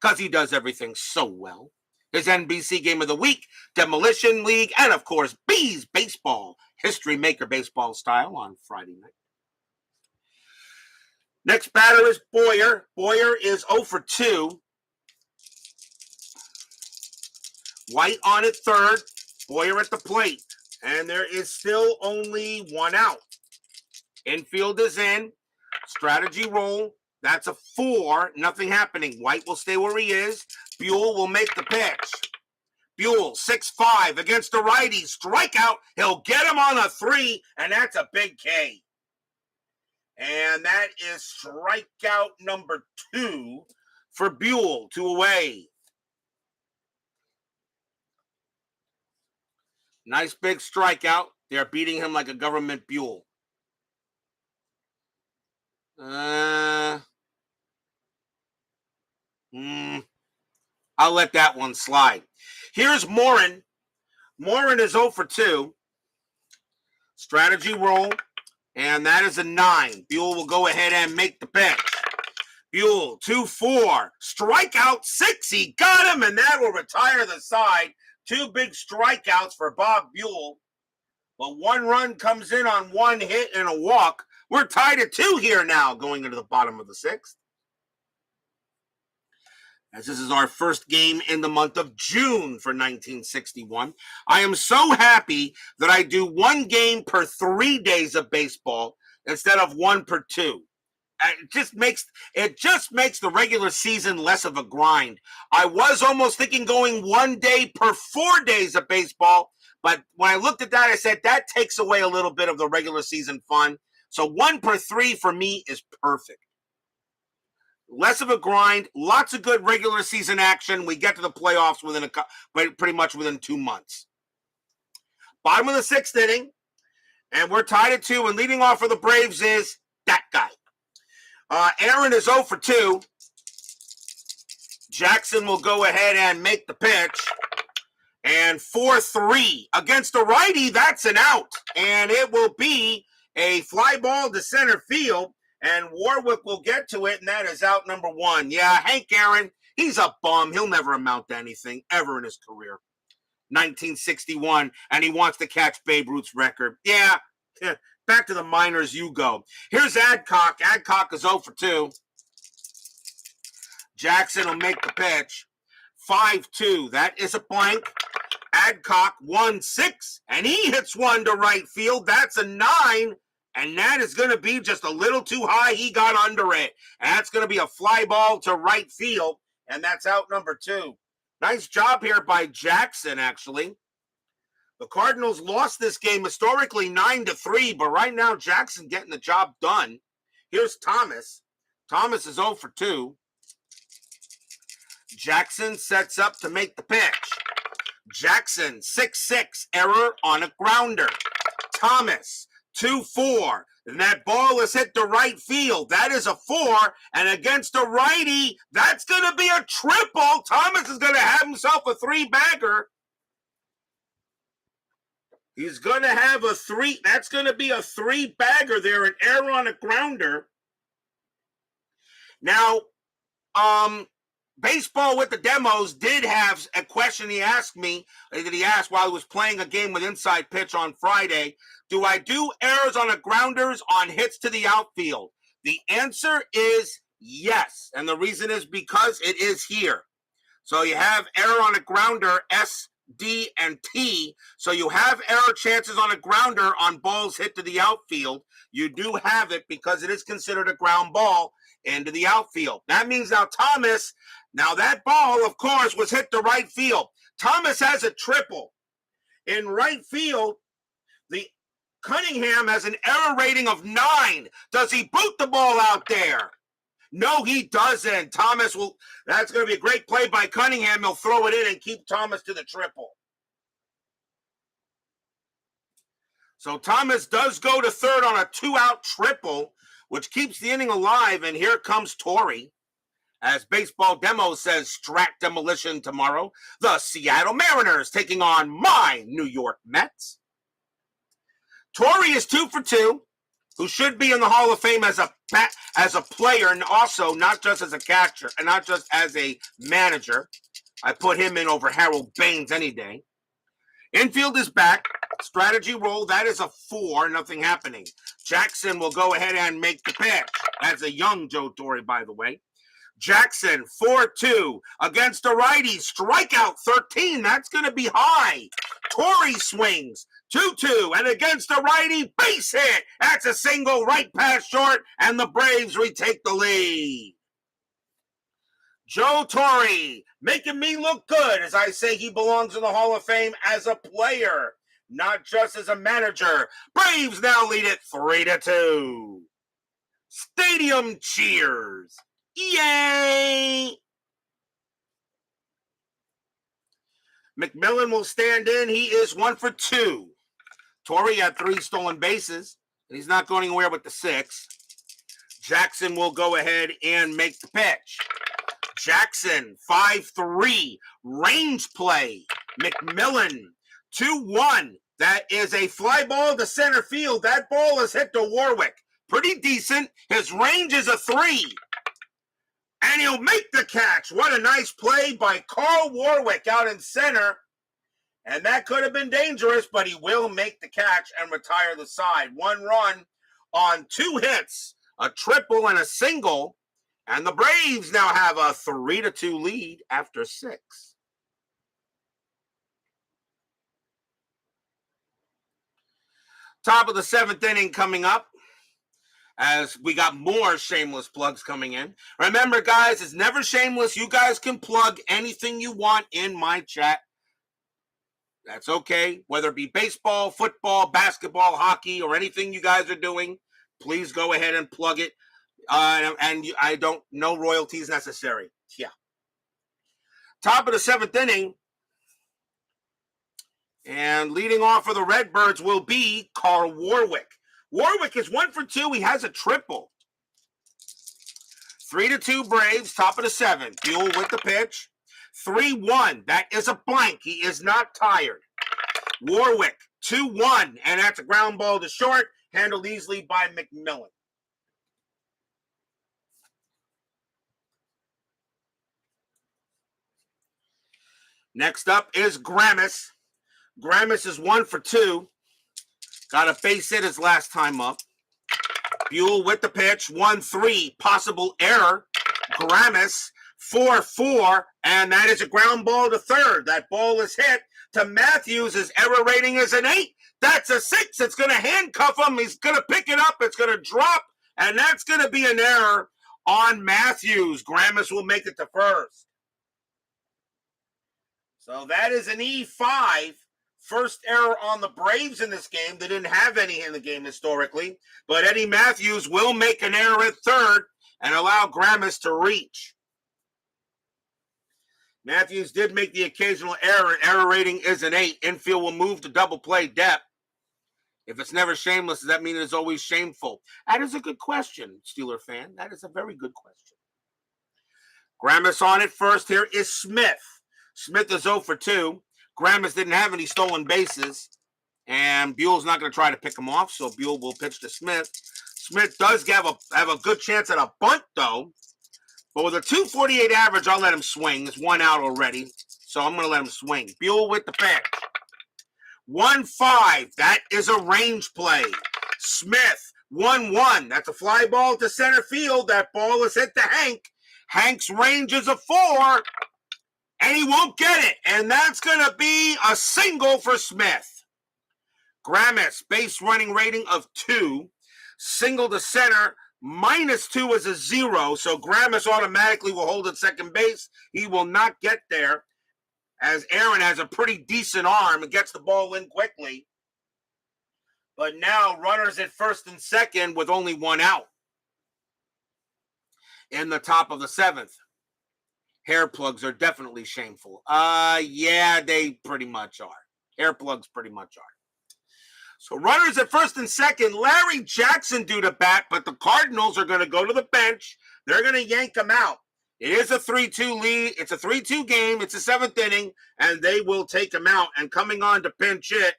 because he does everything so well. His NBC Game of the Week, Demolition League, and of course, Bees Baseball, History Maker Baseball style on Friday night. Next batter is Boyer. Boyer is 0 for 2. White on at third. Boyer at the plate. And there is still only 1 out. Infield is in. Strategy roll. That's a 4. Nothing happening. White will stay where he is. Buhl will make the pitch. Buhl, 6-5 against the righty. Strikeout. He'll get him on a 3, and that's a big K. And that is strikeout number 2 for Buhl, 2 away. Nice big strikeout. They're beating him like a government Buhl. I'll let that one slide. Here's Morin. Morin is 0 for 2. Strategy roll. And that is a 9. Buhl will go ahead and make the pitch. Buhl, 2-4. Strikeout 6. He got him, and that will retire the side. 2 big strikeouts for Bob Buhl. But 1 run comes in on 1 hit and a walk. We're tied at 2 here now, going into the bottom of the 6th. As this is our first game in the month of June for 1961. I am so happy that I do 1 game per 3 days of baseball instead of 1 per 2. It just makes the regular season less of a grind. I was almost thinking going 1 day per 4 days of baseball, but when I looked at that, I said that takes away a little bit of the regular season fun. So 1 per 3 for me is perfect. Less of a grind, lots of good regular season action. We get to the playoffs pretty much within 2 months. Bottom of the 6th inning, and we're tied at 2, and leading off for the Braves is that guy. Aaron is 0 for 2. Jackson will go ahead and make the pitch. And 4-3 against the righty, that's an out. And it will be a fly ball to center field. And Warwick will get to it, and that is out number 1. Yeah, Hank Aaron, he's a bum. He'll never amount to anything ever in his career. 1961, and he wants to catch Babe Ruth's record. Yeah, back to the minors you go. Here's Adcock. Adcock is 0 for 2. Jackson will make the pitch. 5-2. That is a blank. Adcock 1-6, and he hits 1 to right field. That's a 9. And that is going to be just a little too high. He got under it. And that's going to be a fly ball to right field. And that's out number 2. Nice job here by Jackson, actually. The Cardinals lost this game historically 9-3. But right now, Jackson getting the job done. Here's Thomas. Thomas is 0 for 2. Jackson sets up to make the pitch. Jackson, 6-6. Error on a grounder. Thomas, 2-4, and that ball is hit to right field. That is a 4, and against a righty, that's going to be a triple. Thomas is going to have himself a 3-bagger. He's going to have a 3. That's going to be a 3-bagger there, an error on a grounder. Now, Baseball with the Demos did have a question he asked me, that he asked while he was playing a game with Inside Pitch on Friday. Do I do errors on a grounders on hits to the outfield? The answer is yes. And the reason is because it is here. So you have error on a grounder, S, D, and T. So you have error chances on a grounder on balls hit to the outfield. You do have it because it is considered a ground ball into the outfield. That means now Thomas, now that ball, of course, was hit to right field. Thomas has a triple. In right field, the Cunningham has an error rating of 9. Does he boot the ball out there? No, he doesn't. Thomas will, that's going to be a great play by Cunningham. He'll throw it in and keep Thomas to the triple. So Thomas does go to third on a 2-out triple, which keeps the inning alive. And here comes Torrey. As Baseball Demo says, Strat Demolition tomorrow. The Seattle Mariners taking on my New York Mets. Torrey is 2 for 2, who should be in the Hall of Fame as a player, and also not just as a catcher, and not just as a manager. I put him in over Harold Baines any day. Infield is back. Strategy roll, that is a 4, nothing happening. Jackson will go ahead and make the pitch. That's a young Joe Torre, by the way. Jackson, 4-2 against a righty. Strikeout 13. That's going to be high. Torrey swings. 2-2, and against a righty, base hit. That's a single right past short, and the Braves retake the lead. Joe Torre making me look good as I say he belongs in the Hall of Fame as a player, not just as a manager. Braves now lead it 3-2. Stadium cheers. Yay! McMillan will stand in. He is 1 for 2. Torre had 3 stolen bases, and he's not going anywhere with the 6. Jackson will go ahead and make the pitch. Jackson, 5-3, range play. McMillan, 2-1. That is a fly ball to center field. That ball is hit to Warwick. Pretty decent. His range is a 3. And he'll make the catch. What a nice play by Carl Warwick out in center. And that could have been dangerous, but he will make the catch and retire the side. 1 run on 2 hits, a triple and a single. And the Braves now have a 3-2 lead after 6. Top of the 7th inning coming up, as we got more shameless plugs coming in. Remember, guys, it's never shameless. You guys can plug anything you want in my chat. That's okay. Whether it be baseball, football, basketball, hockey, or anything you guys are doing, please go ahead and plug it. I don't, no royalties necessary. Yeah. Top of the 7th inning. And leading off for the Redbirds will be Carl Warwick. Warwick is 1 for 2. He has a triple. 3-2 Braves, top of the 7th. Buhl with the pitch. 3-1. That is a blank. He is not tired. Warwick, 2-1. And that's a ground ball to short, handled easily by McMillan. Next up is Grammis. Grammis is 1 for 2. Got a base hit his last time up. Buhl with the pitch. 1-3. Possible error. Grammis 4-4. And that is a ground ball to third. That ball is hit to Matthews. His error rating is an 8. That's a 6. It's going to handcuff him. He's going to pick it up. It's going to drop. And that's going to be an error on Matthews. Grammis will make it to first. So that is an E5. First error on the Braves in this game. They didn't have any in the game historically. But Eddie Matthews will make an error at third and allow Grammis to reach. Matthews did make the occasional error. Error rating is an 8. Infield will move to double play depth. If it's never shameless, does that mean it's always shameful? That is a good question, Steeler fan. That is a very good question. Grammis on it first. Here is Smith. Smith is 0 for 2. Grammis didn't have any stolen bases, and Buell's not going to try to pick him off, so Buhl will pitch to Smith. Smith does have a good chance at a bunt, though, but with a 248 average, I'll let him swing. There's 1 out already, so I'm going to let him swing. Buhl with the pitch. 1-5. That is a range play. Smith, 1-1. That's a fly ball to center field. That ball is hit to Hank. Hank's range is a 4. And he won't get it. And that's going to be a single for Smith. Grammis, base running rating of 2. Single to center, -2 is a 0. So Grammis automatically will hold at second base. He will not get there, as Aaron has a pretty decent arm and gets the ball in quickly. But now runners at first and second with only 1 out. In the top of the 7th. Hair plugs are definitely shameful. Yeah, they pretty much are. Hair plugs pretty much are. So runners at first and second. Larry Jackson due to bat, but the Cardinals are going to go to the bench. They're going to yank him out. It is a 3-2 lead. It's a 3-2 game. It's a 7th inning, and they will take him out. And coming on to pinch it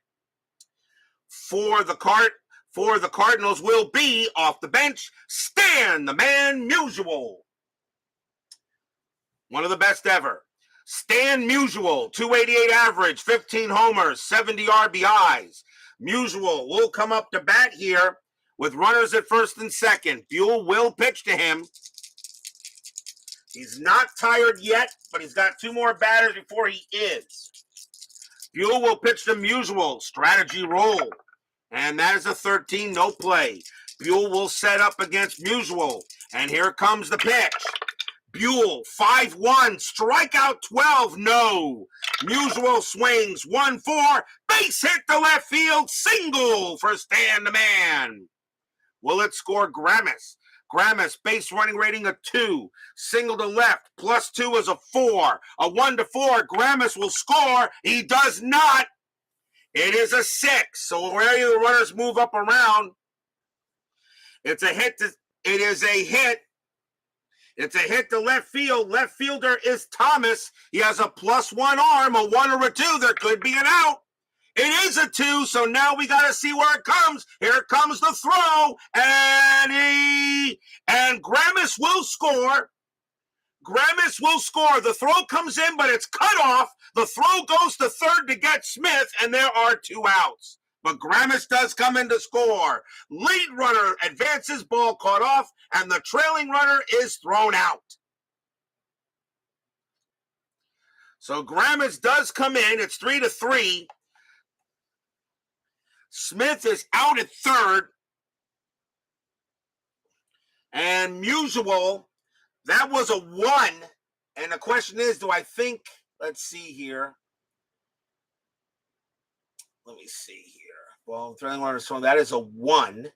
for the Cardinals will be off the bench, Stan the Man Musial. One of the best ever. Stan Musial, 288 average, 15 homers, 70 RBIs. Musial will come up to bat here with runners at first and second. Buhl will pitch to him. He's not tired yet, but he's got 2 more batters before he is. Buhl will pitch to Musial. Strategy roll. And that is a 13, no play. Buhl will set up against Musial. And here comes the pitch. Buhl, 5-1, strikeout 12, no. Musial swings, 1-4, base hit to left field, single for Stan the Man. Will it score Grammis? Grammis, base running rating of 2, single to left, +2 is a 4, a 1-4, Grammis will score, he does not. It is a 6, so where the runners move up around, it's a hit. It is a hit. It's a hit to left field. Left fielder is Thomas. He has a +1 arm, a 1 or a 2. There could be an out. It is a 2, so now we got to see where it comes. Here comes the throw, and Grammis will score. Grammis will score. The throw comes in, but it's cut off. The throw goes to third to get Smith, and there are 2 outs. But Grammis does come in to score. Lead runner advances, ball caught off, and the trailing runner is thrown out. So Grammis does come in. It's 3-3. Smith is out at third. And Musial, that was a 1. And the question is, do I think, let's see here. Let me see here. Well, trailing runner is thrown. That is a 1.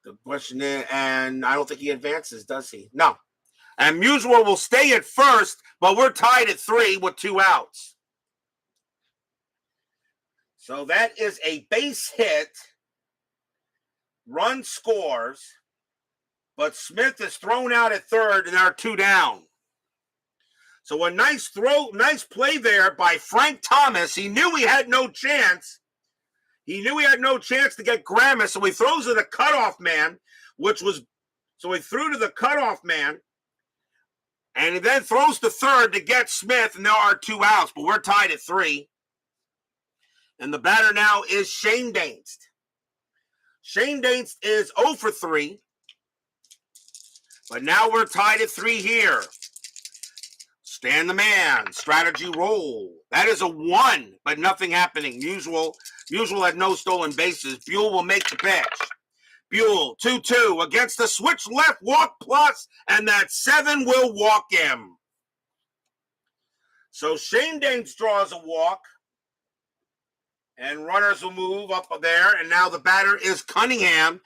The question is, and I don't think he advances, does he? No. And Musial will stay at first, but we're tied at 3 with 2 outs. So that is a base hit. Run scores, but Smith is thrown out at third, and there are 2 down. So a nice play there by Frank Thomas. He knew he had no chance. He knew he had no chance to get Grammis, so he throws to the cutoff man, so he threw to the cutoff man, and he then throws to third to get Smith, and there are 2 outs, but we're tied at 3. And the batter now is Shane Dainst. Shane Dainst is 0 for 3, but now we're tied at 3 here. Stan the Man, strategy roll. That is a 1, but nothing happening. Musial had no stolen bases. Buhl will make the pitch. Buhl, 2-2 against the switch left, walk plus, and that 7 will walk him. So Shane Dainst draws a walk, and runners will move up there, and now the batter is Cunningham,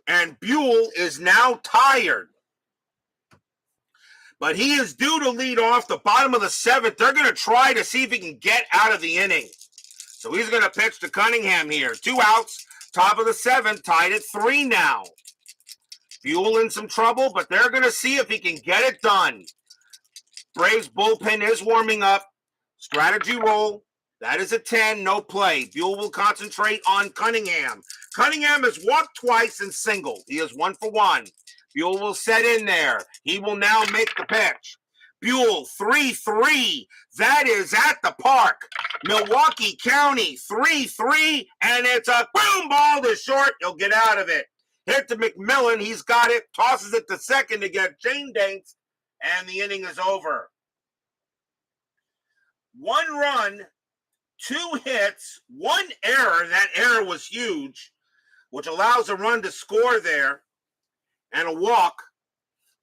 and Buhl is now tired. But he is due to lead off the bottom of the 7th. They're going to try to see if he can get out of the inning. So he's going to pitch to Cunningham here. 2 outs, top of the 7th, tied at 3 now. Buhl in some trouble, but they're going to see if he can get it done. Braves bullpen is warming up. Strategy roll. That is a 10, no play. Buhl will concentrate on Cunningham. Cunningham has walked twice and singled. He is 1 for 1. Buhl will set in there. He will now make the pitch. Buhl, 3-3. That is at the park. Milwaukee County, 3-3. And it's a boom ball to short. He'll get out of it. Hit to McMillan. He's got it. Tosses it to second to get Shane Dainst. And the inning is over. 1 run, 2 hits, 1 error. That error was huge, which allows a run to score there. And a walk,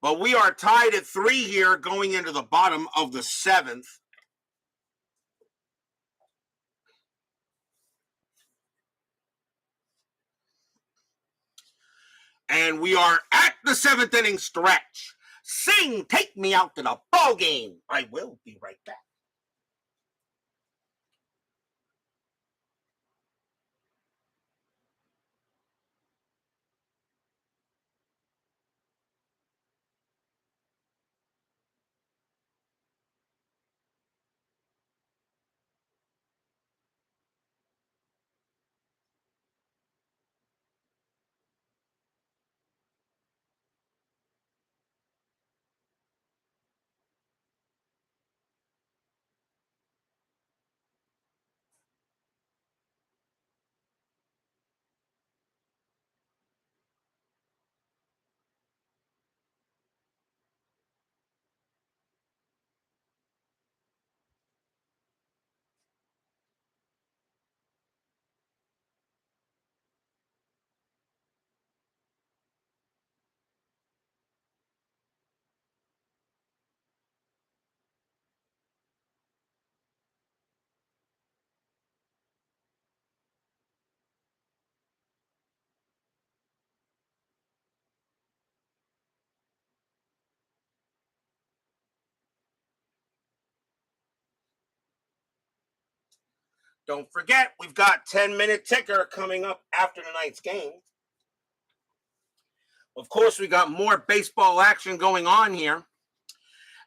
but we are tied at 3 here going into the bottom of the 7th. And we are at the 7th inning stretch. Sing, take me out to the ball game. I will be right back. Don't forget, we've got 10-minute ticker coming up after tonight's game. Of course, we got more baseball action going on here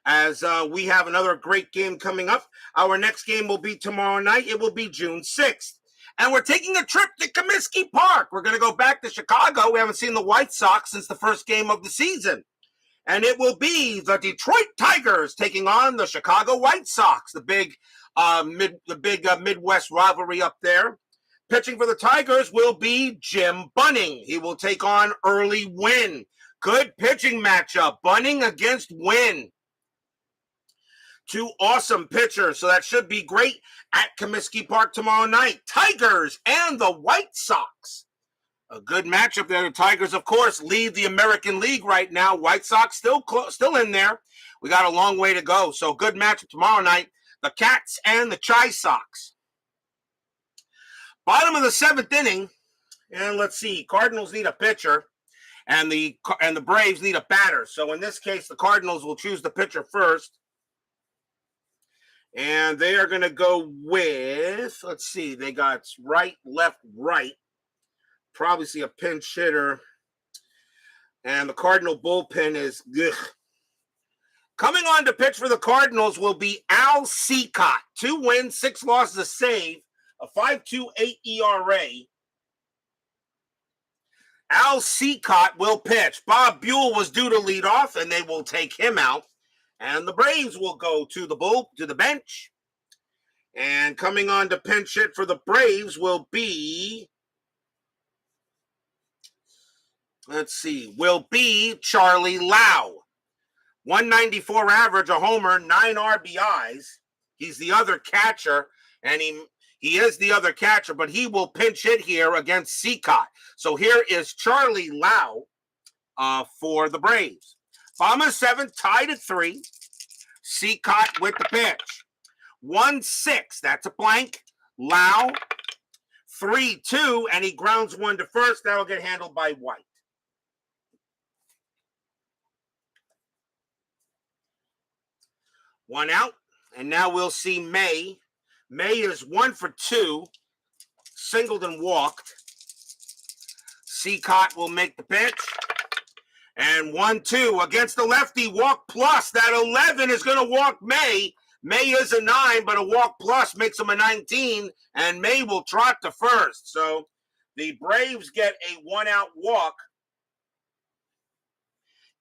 as we have another great game coming up. Our next game will be tomorrow night. It will be June 6th. And we're taking a trip to Comiskey Park. We're going to go back to Chicago. We haven't seen the White Sox since the first game of the season. And it will be the Detroit Tigers taking on the Chicago White Sox, the big Midwest rivalry up there. Pitching for the Tigers will be Jim Bunning. He will take on Early Wynn. Good pitching matchup. Bunning against Wynn. Two awesome pitchers, so that should be great at Comiskey Park tomorrow night. Tigers and the White Sox. A good matchup there. The Tigers, of course, lead the American League right now. White Sox still in there. We got a long way to go. So good matchup tomorrow night. The Cats and the Chi Sox. Bottom of the 7th inning. And let's see. Cardinals need a pitcher. And the Braves need a batter. So in this case, the Cardinals will choose the pitcher first. And they are going to go with, let's see, they got right, left, right. Probably see a pinch hitter. And the Cardinal bullpen is good. Coming on to pitch for the Cardinals will be Al Seacott. 2 wins, 6 losses, a save, a 5.28 ERA. Al Seacott will pitch. Bob Buhl was due to lead off, and they will take him out. And the Braves will go to the bench. And coming on to pinch hit for the Braves will be, Charlie Lau. 194 average, a homer, 9 RBIs. He's the other catcher, and he is the other catcher, but he will pinch hit here against Seacott. So here is Charlie Lau for the Braves. Bottom of 7th, tied at 3. Seacott with the pitch. 1-6, that's a blank. Lau, 3-2, and he grounds one to first. That'll get handled by White. One out, and now we'll see May. May is 1 for 2, singled and walked. Seacott will make the pitch. And 1-2 against the lefty, walk plus. That 11 is going to walk May. May is a 9, but a walk plus makes him a 19, and May will trot to first. So the Braves get a 1-out walk.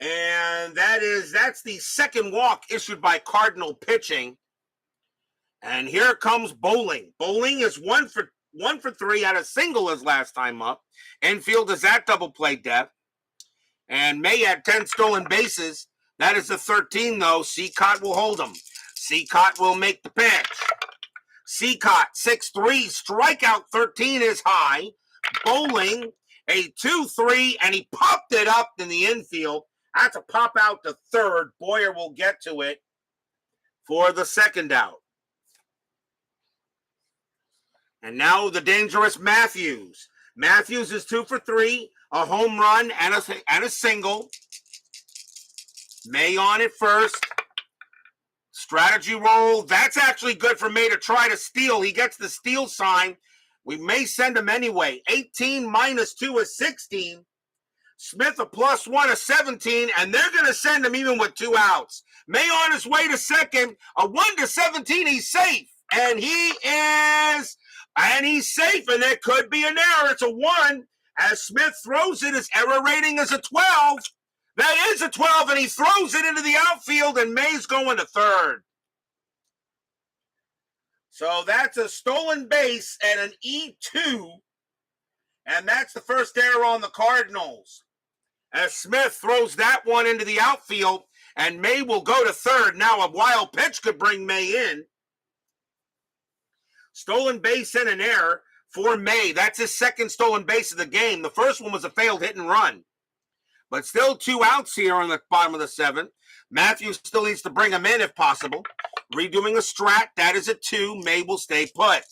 And that's the second walk issued by Cardinal pitching. And here comes Bowling. Bowling is 1 for 3, had a single his last time up. Infield is at double play depth. And May had 10 stolen bases. That is the 13, though. Seacott will hold him. Seacott will make the pitch. Seacott, 6-3, strikeout 13 is high. Bowling, a 2-3, and he popped it up in the infield. That's a pop out to third. Boyer will get to it for the second out. And now the dangerous Matthews. Matthews is 2 for 3. A home run and a single. May on it first. Strategy roll. That's actually good for May to try to steal. He gets the steal sign. We may send him anyway. 18 minus 2 is 16. Smith a +1 is 17, and they're going to send him even with 2 outs. May on his way to second. A 1 to 17. He's safe. And he's safe, and there could be an error. It's a 1. As Smith throws it, his error rating is a 12. That is a 12, and he throws it into the outfield, and May's going to third. So that's a stolen base and an E2, and that's the first error on the Cardinals. As Smith throws that one into the outfield, and May will go to third. Now a wild pitch could bring May in. Stolen base and an error for May. That's his second stolen base of the game. The first one was a failed hit and run. But still 2 outs here on the bottom of the 7th. Matthews still needs to bring him in if possible. Redoing a strat. That is a 2. May will stay put.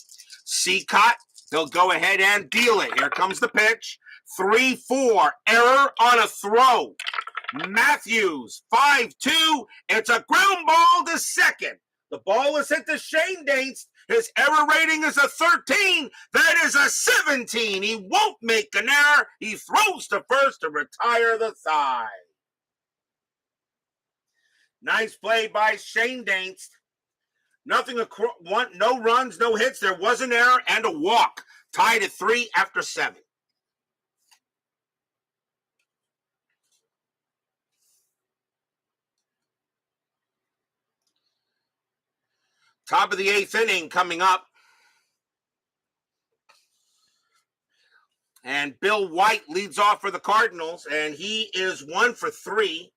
Seacott, they'll go ahead and deal it. Here comes the pitch. 3-4. Error on a throw. Matthews, 5-2. It's a ground ball to second. The ball is hit to Shane Dates. His error rating is a 13. That is a 17. He won't make an error. He throws to first to retire the side. Nice play by Shane Dainst. No runs, no hits. There was an error and a walk. Tied at 3 after 7. Top of the 8th inning coming up. And Bill White leads off for the Cardinals, and he is 1 for 3.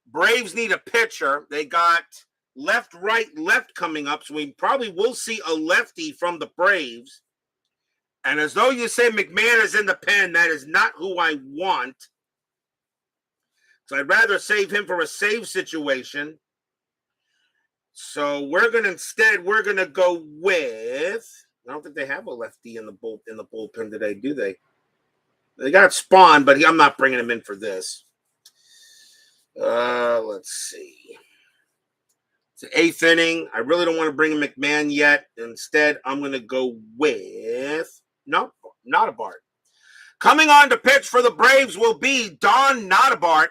Braves need a pitcher. They got left, right, left coming up, so we probably will see a lefty from the Braves. And as though you say McMahon is in the pen, that is not who I want. So I'd rather save him for a save situation. So we're going to go with, I don't think they have a lefty in the bullpen today, do they? They got Spawn, but I'm not bringing him in for this. Let's see. It's the 8th inning. I really don't want to bring in McMahon yet. Instead, I'm going to go with Notabart. Coming on to pitch for the Braves will be Don Notabart.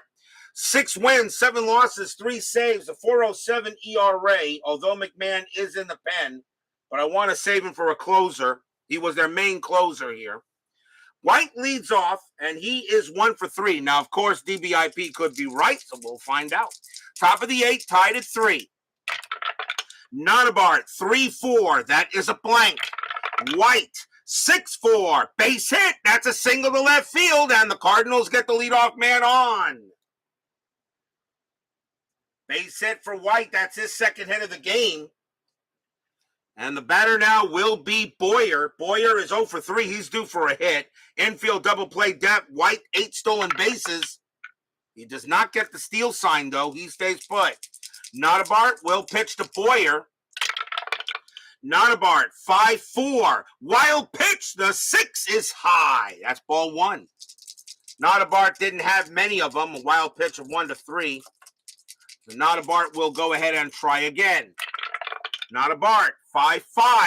6 wins, 7 losses, 3 saves, a 4.07 ERA, although McMahon is in the pen. But I want to save him for a closer. He was their main closer here. White leads off, and he is 1 for 3. Now, of course, DBIP could be right, so we'll find out. Top of the 8th, tied at 3. Notabart, 3-4. That is a blank. White, 6-4. Base hit. That's a single to left field, and the Cardinals get the leadoff man on. Base hit for White. That's his second hit of the game. And the batter now will be Boyer. Boyer is 0 for 3. He's due for a hit. Infield double play depth. White, 8 stolen bases. He does not get the steal sign, though. He stays put. Notabart will pitch to Boyer. Notabart, 5-4. Wild pitch. The 6 is high. That's ball 1. Notabart didn't have many of them. A wild pitch of 1-3. So Notabart will go ahead and try again. Notabart, 5-5.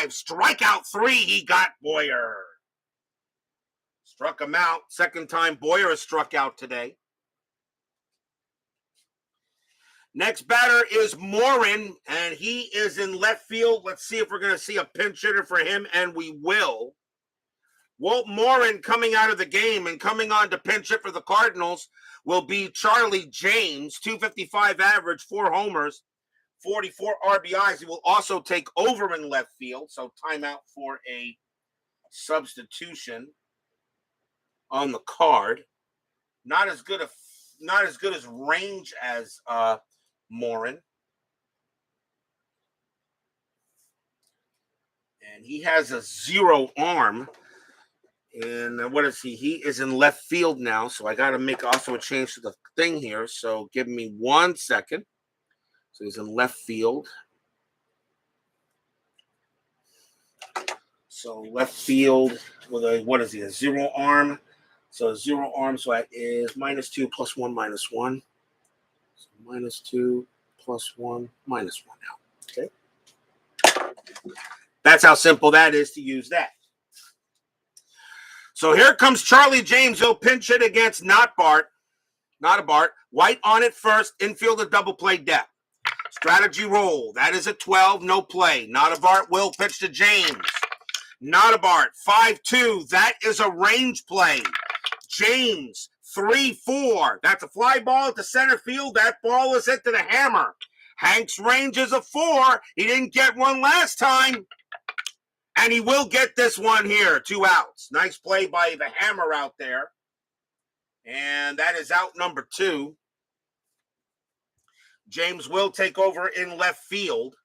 Strikeout 3. He got Boyer. Struck him out. Second time Boyer has struck out today. Next batter is Morin, and he is in left field. Let's see if we're going to see a pinch hitter for him, and we will. Walt Morin coming out of the game and coming on to pinch hit for the Cardinals will be Charlie James, 255 average, 4 homers, 44 RBIs. He will also take over in left field, so timeout for a substitution on the card. Not as good as range as Morin. And he has a 0 arm. And what is he? He is in left field now, so I got to make also a change to the thing here. So give me 1 second. So he's in left field. So left field with a, what is he, a 0 arm. So 0 arm, so that is -2 + 1 -1. So -2 + 1 -1 now. Okay. That's how simple that is to use that. So here comes Charlie James. He'll pinch it against Notabart. White on it first. Infield a double play depth. Strategy roll. That is a 12. No play. Notabart will pitch to James. Notabart, 5-2. That is a range play. James, 3-4. That's a fly ball to center field. That ball is hit to the hammer. Hank's range is a 4. He didn't get one last time. And he will get this one here. 2 outs. Nice play by the hammer out there. And that is out number 2. James will take over in left field.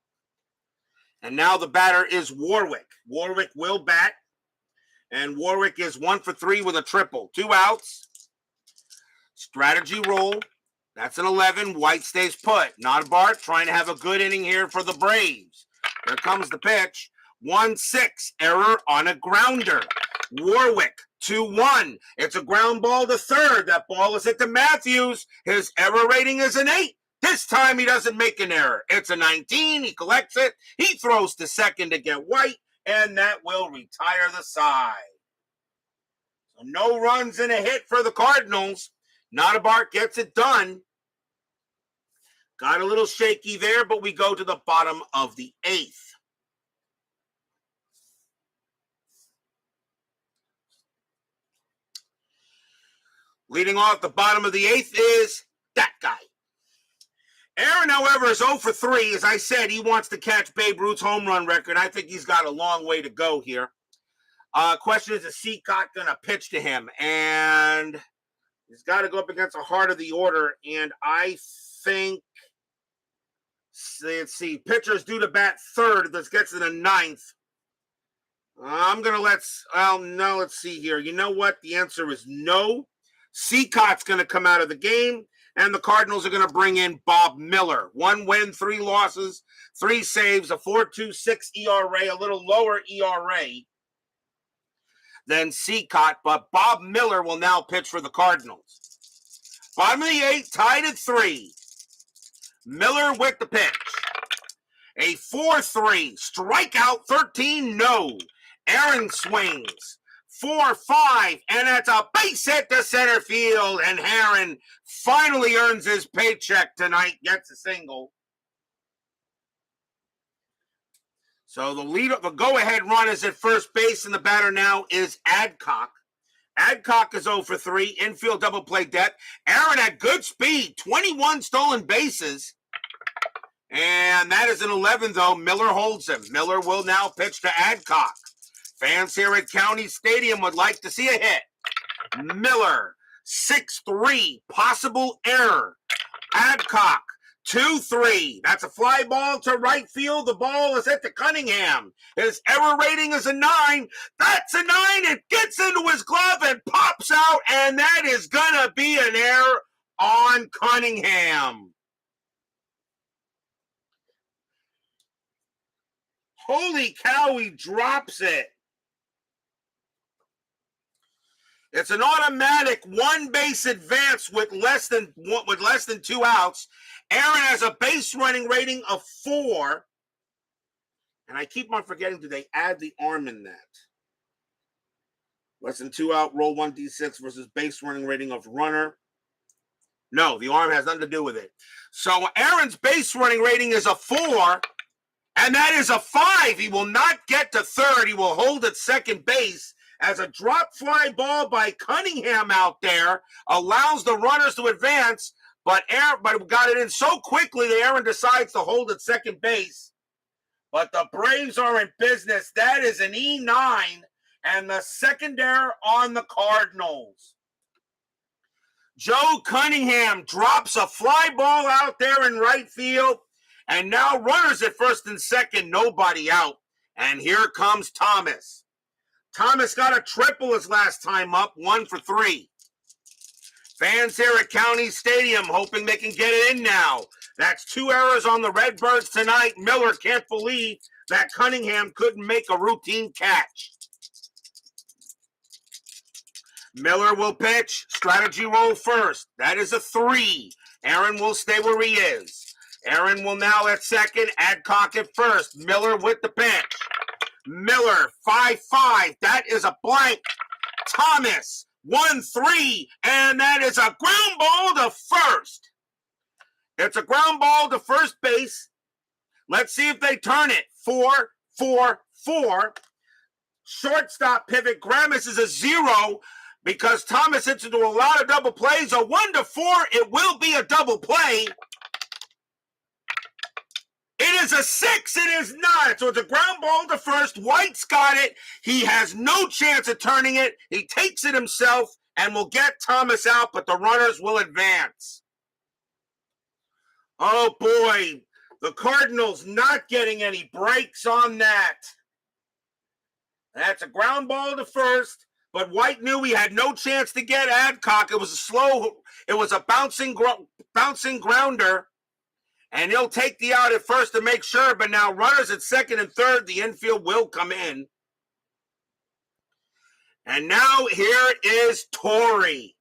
And now the batter is Warwick. Warwick will bat. And Warwick is 1 for 3 with a triple. 2 outs. Strategy roll. That's an 11. White stays put. Notabart trying to have a good inning here for the Braves. Here comes the pitch. 1-6. Error on a grounder. Warwick, 2-1. It's a ground ball to third. That ball is hit to Matthews. His error rating is an 8. This time he doesn't make an error. It's a 19. He collects it. He throws to second to get White, and that will retire the side. So no runs and a hit for the Cardinals. Notabart gets it done. Got a little shaky there, but we go to the bottom of the 8th. Leading off the bottom of the 8th is that guy. Aaron, however, is 0 for 3. As I said, he wants to catch Babe Ruth's home run record. I think he's got a long way to go here. Question is Seacott going to pitch to him? And he's got to go up against the heart of the order. And I think, let's see, pitcher's due to bat third. This gets to the 9th. I'm going to let's see here. You know what? The answer is no. Seacott's going to come out of the game, and the Cardinals are going to bring in Bob Miller. 1 win, 3 losses, 3 saves, a 4.26 ERA, a little lower ERA than Seacott, but Bob Miller will now pitch for the Cardinals. Bottom of the 8th, tied at 3. Miller with the pitch. A 4-3, strikeout 13, no. Aaron swings. 4-5, and that's a base hit to center field, and Aaron finally earns his paycheck tonight, gets a single. So the go-ahead run is at first base, and the batter now is Adcock. Adcock is 0 for 3, infield double play depth. Aaron had good speed, 21 stolen bases, and that is an 11, though. Miller holds him. Miller will now pitch to Adcock. Fans here at County Stadium would like to see a hit. Miller, 6-3, possible error. Adcock, 2-3. That's a fly ball to right field. The ball is hit to Cunningham. His error rating is a 9. That's a 9. It gets into his glove and pops out, and that is going to be an error on Cunningham. Holy cow, he drops it. It's an automatic 1-base advance with less than 2 outs. Aaron has a base running rating of 4. And I keep on forgetting, do they add the arm in that? Less than 2 out, roll 1d6 versus base running rating of runner. No, the arm has nothing to do with it. So Aaron's base running rating is a 4, and that is a 5. He will not get to third. He will hold at second base. As a drop fly ball by Cunningham out there allows the runners to advance, but got it in so quickly that Aaron decides to hold at second base. But the Braves are in business. That is an E9, and the second error on the Cardinals. Joe Cunningham drops a fly ball out there in right field, and now runners at first and second, nobody out. And here comes Thomas. Thomas got a triple his last time up, 1 for 3. Fans here at County Stadium hoping they can get it in now. That's 2 errors on the Redbirds tonight. Miller can't believe that Cunningham couldn't make a routine catch. Miller will pitch. Strategy roll first. That is a 3. Aaron will stay where he is. Aaron will now at second. Adcock at first. Miller with the pitch. Miller, 5-5. That is a blank. Thomas, 1-3. And that is a ground ball to first. It's a ground ball to first base. Let's see if they turn it. 4-4-4. Shortstop pivot. Gramis is a 0 because Thomas hits into a lot of double plays. A 1-4. It will be a double play. It is a 6. It is not. So it's a ground ball to first. White's got it. He has no chance of turning it. He takes it himself and will get Thomas out, but the runners will advance. Oh, boy. The Cardinals not getting any breaks on that. That's a ground ball to first, but White knew he had no chance to get Adcock. It was a bouncing grounder. And he'll take the out at first to make sure, but now runners at second and third, the infield will come in. And now here is Torrey.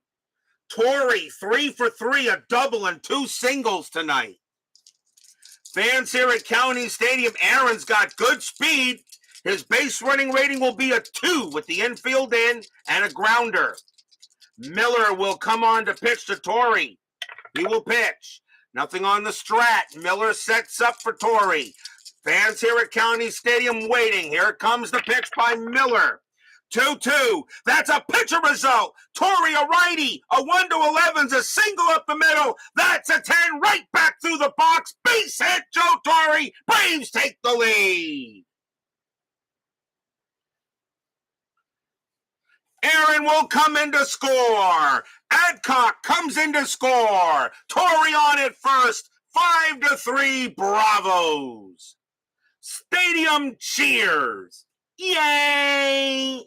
Torrey, 3 for 3, a double and 2 singles tonight. Fans here at County Stadium, Aaron's got good speed. His base running rating will be a 2 with the infield in and a grounder. Miller will come on to pitch to Torrey. He will pitch. Nothing on the strat. Miller sets up for Torrey. Fans here at County Stadium waiting. Here comes the pitch by Miller. 2-2. That's a pitcher result. Torrey, a righty. A 1-11's a single up the middle. That's a 10 right back through the box. Base hit, Joe Torrey. Braves take the lead. Aaron will come in to score. Adcock comes in to score. Torrey on it first. 5-3. Bravos. Stadium cheers. Yay!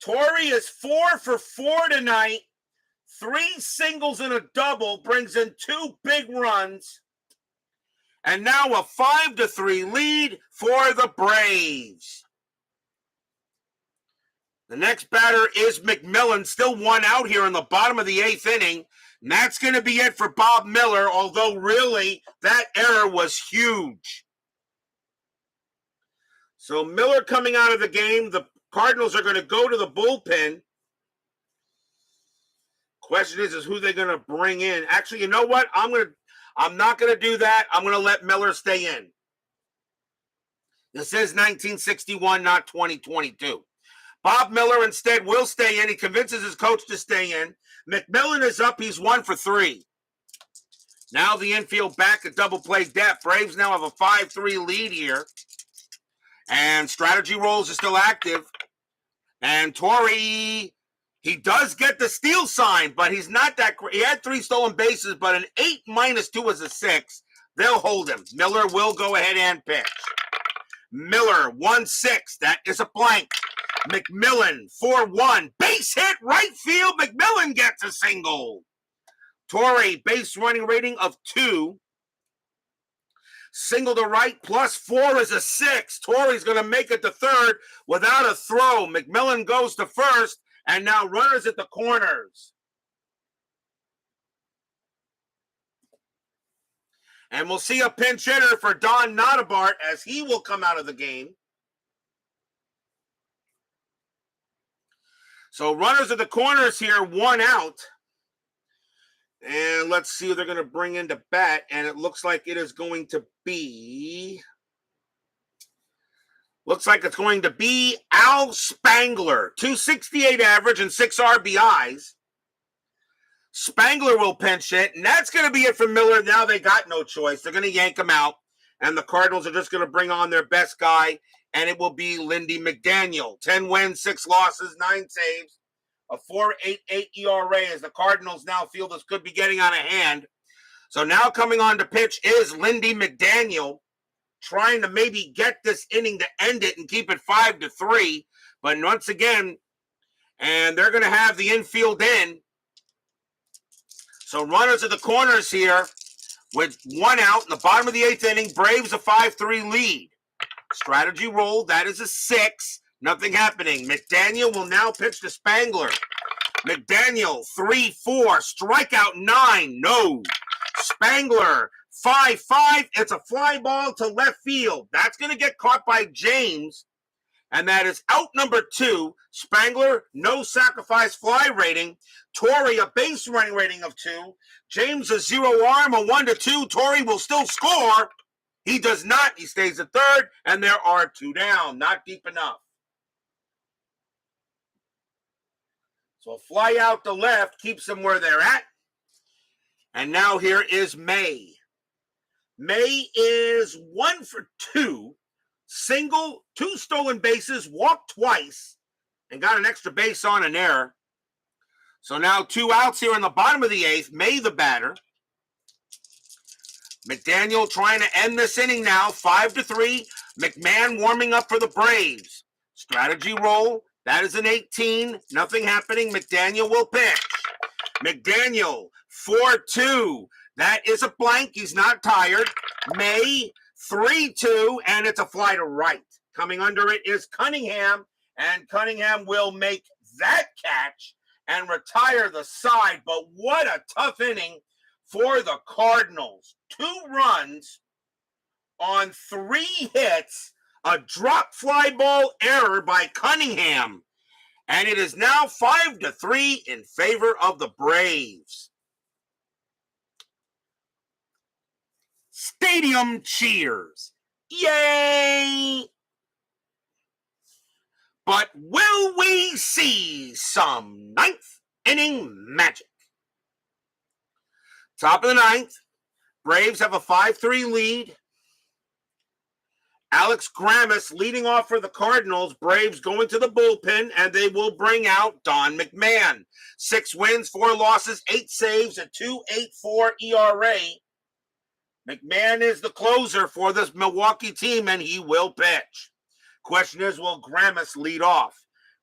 Torrey is 4 for 4 tonight. 3 singles and a double, brings in 2 big runs. And now a 5-3 lead for the Braves. The next batter is McMillan, still 1 out here in the bottom of the 8th inning. And that's going to be it for Bob Miller, although really that error was huge. So Miller coming out of the game. The Cardinals are going to go to the bullpen. Question is who they're going to bring in. Actually, you know what? I'm not going to do that. I'm going to let Miller stay in. This is 1961, not 2022. Bob Miller instead will stay in. He convinces his coach to stay in. McMillan is up. He's 1 for 3. Now the infield back at double play depth. Braves now have a 5-3 lead here. And strategy rolls are still active. And Torrey, he does get the steal sign, but he's not that great. He had 3 stolen bases, but an 8 minus 2 is a 6. They'll hold him. Miller will go ahead and pitch. Miller, 1-6. That is a blank. McMillan, 4-1. Base hit, right field. McMillan gets a single. Torrey, base running rating of 2. Single to right, plus 4 is a 6. Torrey's going to make it to third without a throw. McMillan goes to first, and now runners at the corners. And we'll see a pinch hitter for Don Notabart as he will come out of the game. So runners at the corners here, 1 out. And let's see who they're going to bring in to bat. And it looks like it is going to be... Looks like it's going to be Al Spangler. 268 average and 6 RBIs. Spangler will pinch hit. And that's going to be it for Miller. Now they got no choice. They're going to yank him out. And the Cardinals are just going to bring on their best guy. And it will be Lindy McDaniel. 10 wins, 6 losses, 9 saves. A 4.88 ERA as the Cardinals now feel this could be getting out of hand. So now coming on to pitch is Lindy McDaniel, trying to maybe get this inning to end it and keep it 5-3. But once again, and they're going to have the infield in. So runners at the corners here with 1 out in the bottom of the 8th inning. Braves a 5-3 lead. Strategy roll, that is a 6. Nothing happening. McDaniel will now pitch to Spangler. McDaniel, 3-4. Strikeout 9. No. Spangler, 5-5. It's a fly ball to left field. That's going to get caught by James. And that is out number 2. Spangler, no sacrifice fly rating. Torrey, a base running rating of 2. James, a 0 arm, a 1-2. Torrey will still score. He does not. He stays at third. And there are 2 down. Not deep enough. So a fly out to left keeps them where they're at. And now here is May. May is 1 for 2. Single, 2 stolen bases, walked twice, and got an extra base on an error. So now 2 outs here in the bottom of the 8th. May the batter. McDaniel trying to end this inning now, 5-3. McMahon warming up for the Braves. Strategy roll. That is an 18. Nothing happening. McDaniel will pitch. McDaniel, 4-2. That is a blank. He's not tired. May, 3-2, and it's a fly to right. Coming under it is Cunningham, and Cunningham will make that catch. and retire the side. But what a tough inning for the Cardinals. 2 runs on 3 hits, a drop fly ball error by Cunningham. And it is now 5-3 in favor of the Braves. Stadium cheers. Yay! But will we see some 9th inning magic? Top of the 9th, Braves have a 5-3 lead. Alex Grammas leading off for the Cardinals. Braves going to the bullpen, and they will bring out Don McMahon. 6 wins, 4 losses, 8 saves, a 2.84 ERA. McMahon is the closer for this Milwaukee team, and he will pitch. Question is, will Grammas lead off?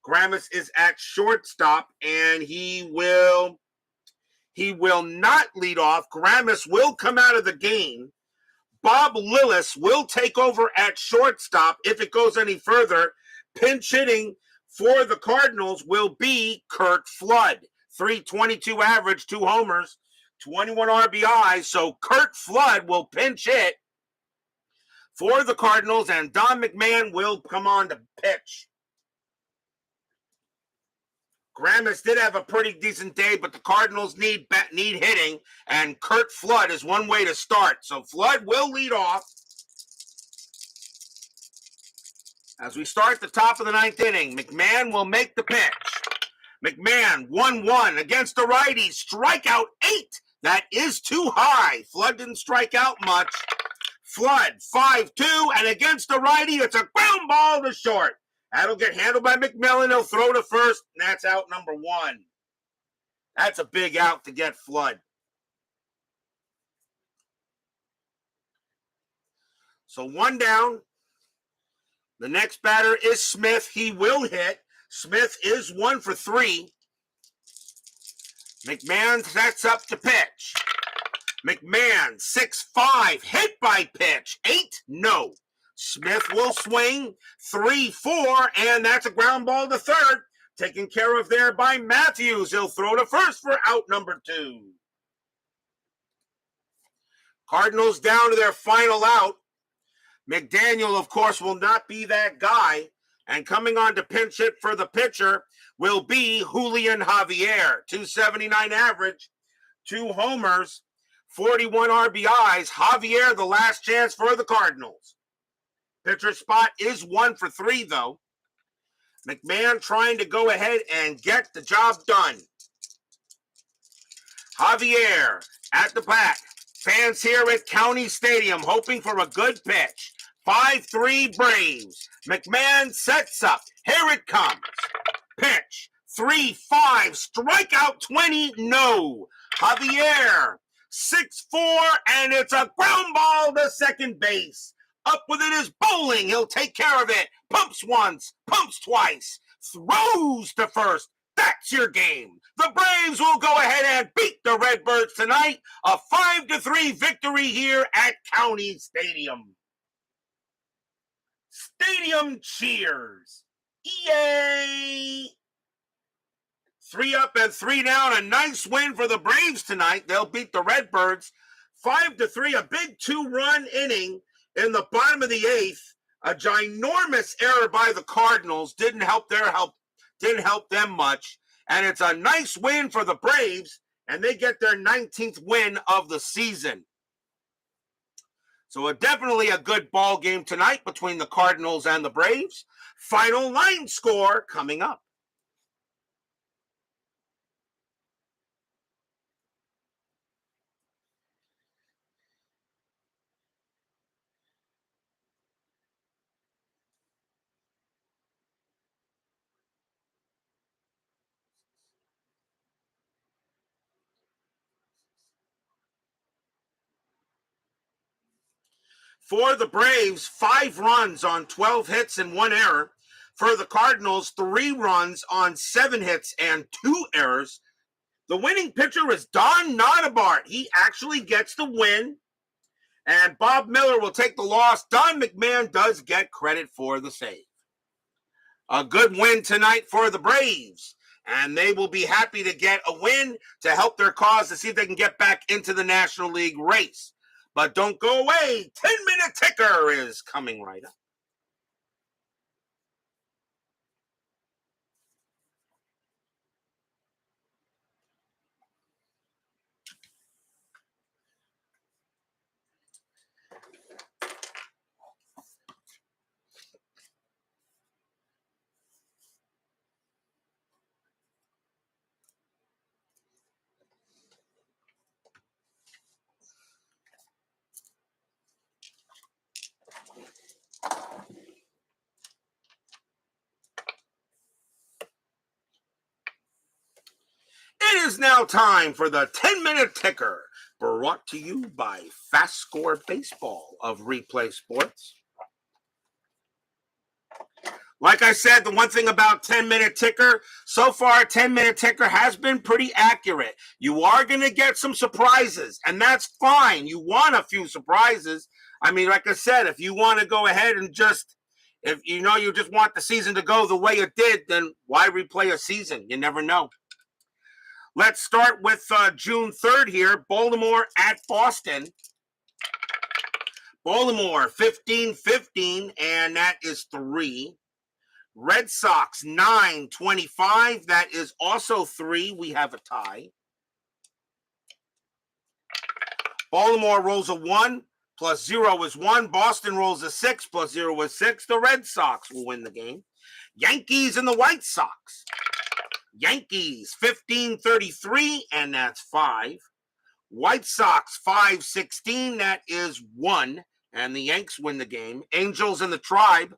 Grammas is at shortstop, and he will not lead off. Grammas will come out of the game. Bob Lillis will take over at shortstop if it goes any further. Pinch hitting for the Cardinals will be Curt Flood. 322 average, 2 homers, 21 RBIs. So Curt Flood will pinch hit for the Cardinals, and Don McMahon will come on to pitch. Grammas did have a pretty decent day, but the Cardinals need hitting, and Curt Flood is one way to start. So Flood will lead off as we start the top of the 9th inning. McMahon will make the pitch. McMahon 1-1 against the righty. Strikeout 8. That is too high. Flood didn't strike out much. Flood 5-2, and against the righty, it's a ground ball to short. That'll get handled by McMillan. He'll throw to first, and that's out number 1. That's a big out to get Flood. So 1 down. The next batter is Smith. He will hit. Smith is 1 for 3. McMahon sets up to pitch. McMahon 6-5, hit by pitch. 8, no. Smith will swing. 3-4, and that's a ground ball to third. Taken care of there by Matthews. He'll throw to first for out number 2. Cardinals down to their final out. McDaniel, of course, will not be that guy. And coming on to pinch hit for the pitcher will be Julian Javier. 279 average, 2 homers, 41 RBIs. Javier, the last chance for the Cardinals. Pitcher spot is 1 for 3, though. McMahon trying to go ahead and get the job done. Javier at the bat. Fans here at County Stadium hoping for a good pitch. 5-3 Braves. McMahon sets up. Here it comes. Pitch. 3-5. Strikeout 20. No. Javier. 6-4. And it's a ground ball to second base. Up with it is Bowling. He'll take care of it. Pumps once. Pumps twice. Throws to first. That's your game. The Braves will go ahead and beat the Redbirds tonight. A 5-3 victory here at County Stadium. Stadium cheers. Yay! 3 up and 3 down. A nice win for the Braves tonight. They'll beat the Redbirds 5-3. A big 2-run inning in the bottom of the 8th. A ginormous error by the Cardinals didn't help them much. And it's a nice win for the Braves, and they get their 19th win of the season. So definitely a good ball game tonight between the Cardinals and the Braves. Final line score coming up. For the Braves, 5 runs on 12 hits and 1 error. For the Cardinals, 3 runs on 7 hits and 2 errors. The winning pitcher is Don Notabart. He actually gets the win. And Bob Miller will take the loss. Don McMahon does get credit for the save. A good win tonight for the Braves. and they will be happy to get a win to help their cause to see if they can get back into the National League race. But don't go away. 10-minute ticker is coming right up. It is now time for the 10-minute ticker, brought to you by FastScore Baseball of Replay Sports. Like I said, the one thing about 10-minute ticker, so far 10-minute ticker has been pretty accurate. You are going to get some surprises, and that's fine. You want a few surprises. I mean, like I said, if you want to go ahead and if you know you just want the season to go the way it did, then why replay a season? You never know. Let's start with June 3rd here. Baltimore at Boston. Baltimore 15-15, and that is 3. Red Sox 9-25, that is also 3. We have a tie. Baltimore rolls a 1, plus 0 is 1. Boston rolls a 6, plus 0 is 6. The Red Sox will win the game. Yankees and the White Sox. Yankees 15-33, and that's 5. White Sox 5-16, that is 1, and the Yanks win the game. Angels and the Tribe.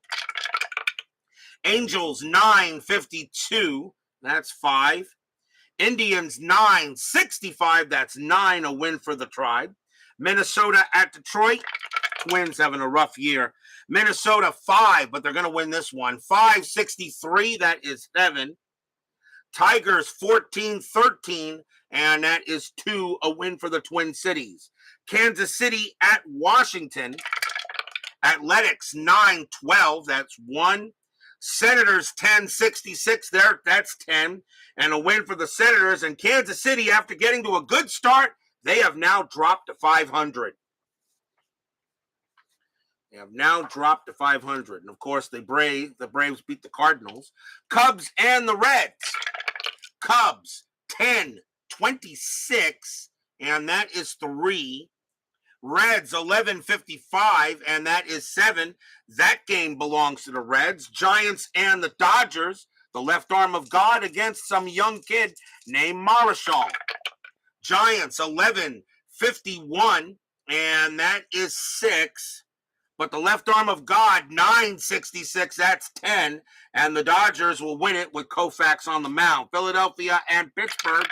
Angels 9-52, that's 5. Indians 9-65, that's 9, a win for the Tribe. Minnesota at Detroit. Twins having a rough year. Minnesota 5, but they're going to win this one. 5-63, that is 7. Tigers 14-13, and that is 2, a win for the Twin Cities. Kansas City at Washington. Athletics 9-12, that's 1. Senators 10-66, that's 10, and a win for the Senators. And Kansas City, after getting to a good start, they have now dropped to 500. They have now dropped to 500. And of course, the Braves beat the Cardinals. Cubs and the Reds. Cubs 10-26, and that is 3. Reds 11-55, and that is 7. That game belongs to the Reds. Giants and the Dodgers, the left arm of God against some young kid named Marshall. Giants 11-51, and that is 6. But the left arm of God 9-66, that's 10. And the Dodgers will win it with Koufax on the mound. Philadelphia and Pittsburgh.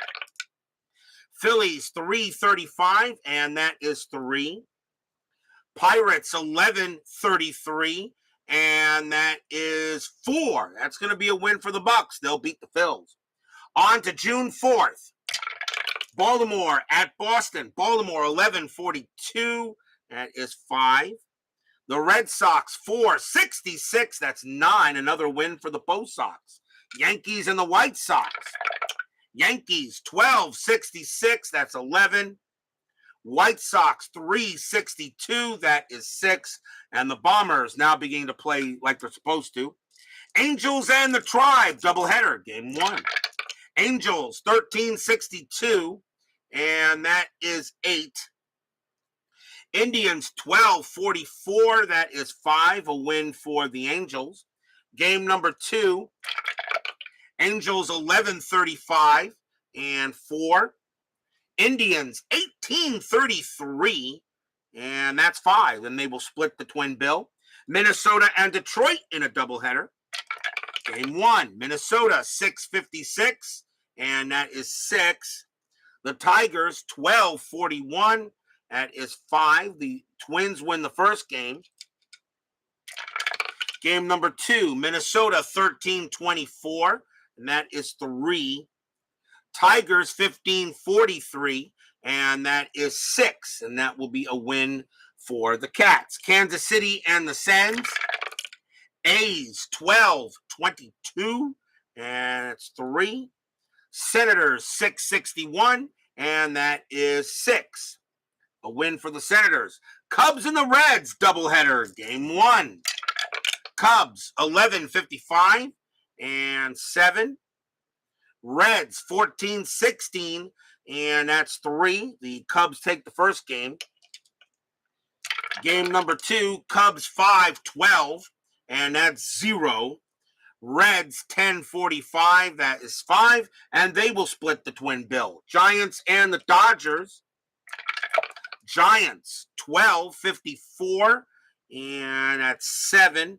Phillies 3-35, and that is 3. Pirates 11-33, and that is 4. That's going to be a win for the Bucks. They'll beat the Phils. On to June 4th. Baltimore at Boston. Baltimore 11-42, that is 5. The Red Sox 4-66, that's 9. Another win for the Bo Sox. Yankees and the White Sox. Yankees 12-66, that's 11. White Sox 3-62, that is 6. And the Bombers now beginning to play like they're supposed to. Angels and the Tribe, doubleheader, game 1. Angels 13-62, and that is 8. Indians 12-44, that is 5, a win for the Angels. Game number 2, Angels 11-35 and 4. Indians 18-33, and that's 5, and they will split the twin bill. Minnesota and Detroit in a doubleheader. Game 1, Minnesota 6-56, and that is 6. The Tigers 12-41, that is 5. The Twins win the first game. Game number 2, Minnesota 13-24, and that is 3. Tigers 15-43, and that is 6, and that will be a win for the Cats. Kansas City and the Sens. A's 12-22, and it's 3. Senators 661, and that is 6. A win for the Senators. Cubs and the Reds doubleheader, game 1. Cubs 1155 and 7. Reds 14-16, and that's 3. The Cubs take the first game. Game number 2, Cubs 5-12, and that's 0. Reds 10-45, that is 5, and they will split the twin bill. Giants and the Dodgers. Giants 12-54, and that's 7.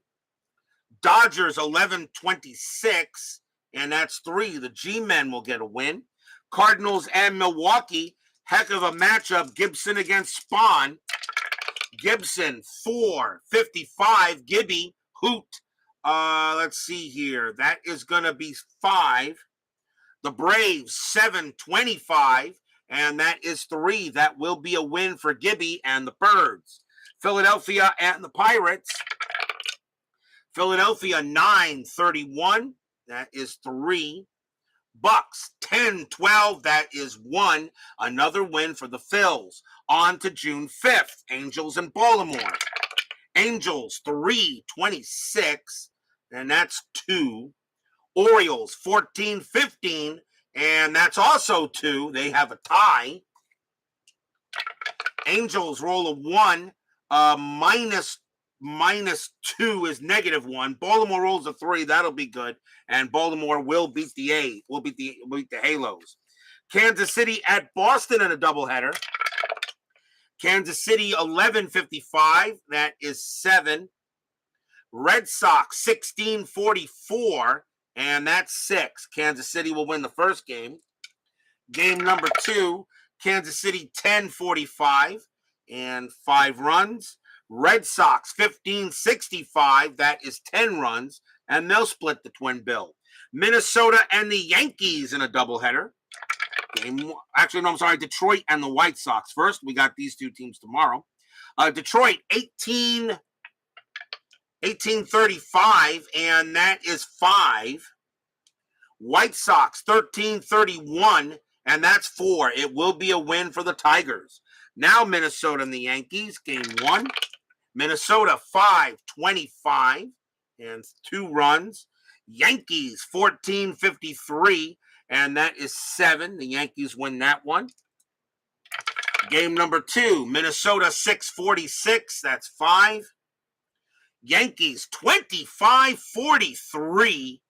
Dodgers 11-26, and that's 3. The G-men will get a win. Cardinals and Milwaukee, heck of a matchup. Gibson against Spahn. Gibson 4-55. Gibby hoot. Let's see here. That is going to be 5. The Braves 7-25, and that is 3. That will be a win for Gibby and the Birds. Philadelphia and the Pirates. Philadelphia 9-31. That is 3. Bucks 10-12. That is 1. Another win for the Phils. On to June 5th. Angels and Baltimore. Angels 3-26. And that's 2. Orioles 14-15. And that's also 2. They have a tie. Angels roll a 1. Minus 2 is -1. Baltimore rolls a 3. That'll be good. And Baltimore will beat the Halos. Kansas City at Boston in a doubleheader. Kansas City 11-55. That is 7. Red Sox 16-44. And that's 6. Kansas City will win the first game. Game number 2, Kansas City 10-45 and 5 runs. Red Sox 15-65. That is 10 runs. And they'll split the twin bill. Minnesota and the Yankees in a doubleheader. Detroit and the White Sox first. We got these two teams tomorrow. Detroit 18-35, and that is 5. White Sox 13-31, and that's 4. It will be a win for the Tigers. Now Minnesota and the Yankees, game 1. Minnesota 5-25 and 2 runs. Yankees 14-53, and that is 7. The Yankees win that one. Game number 2, Minnesota 6-46, that's 5. Yankees 25-43,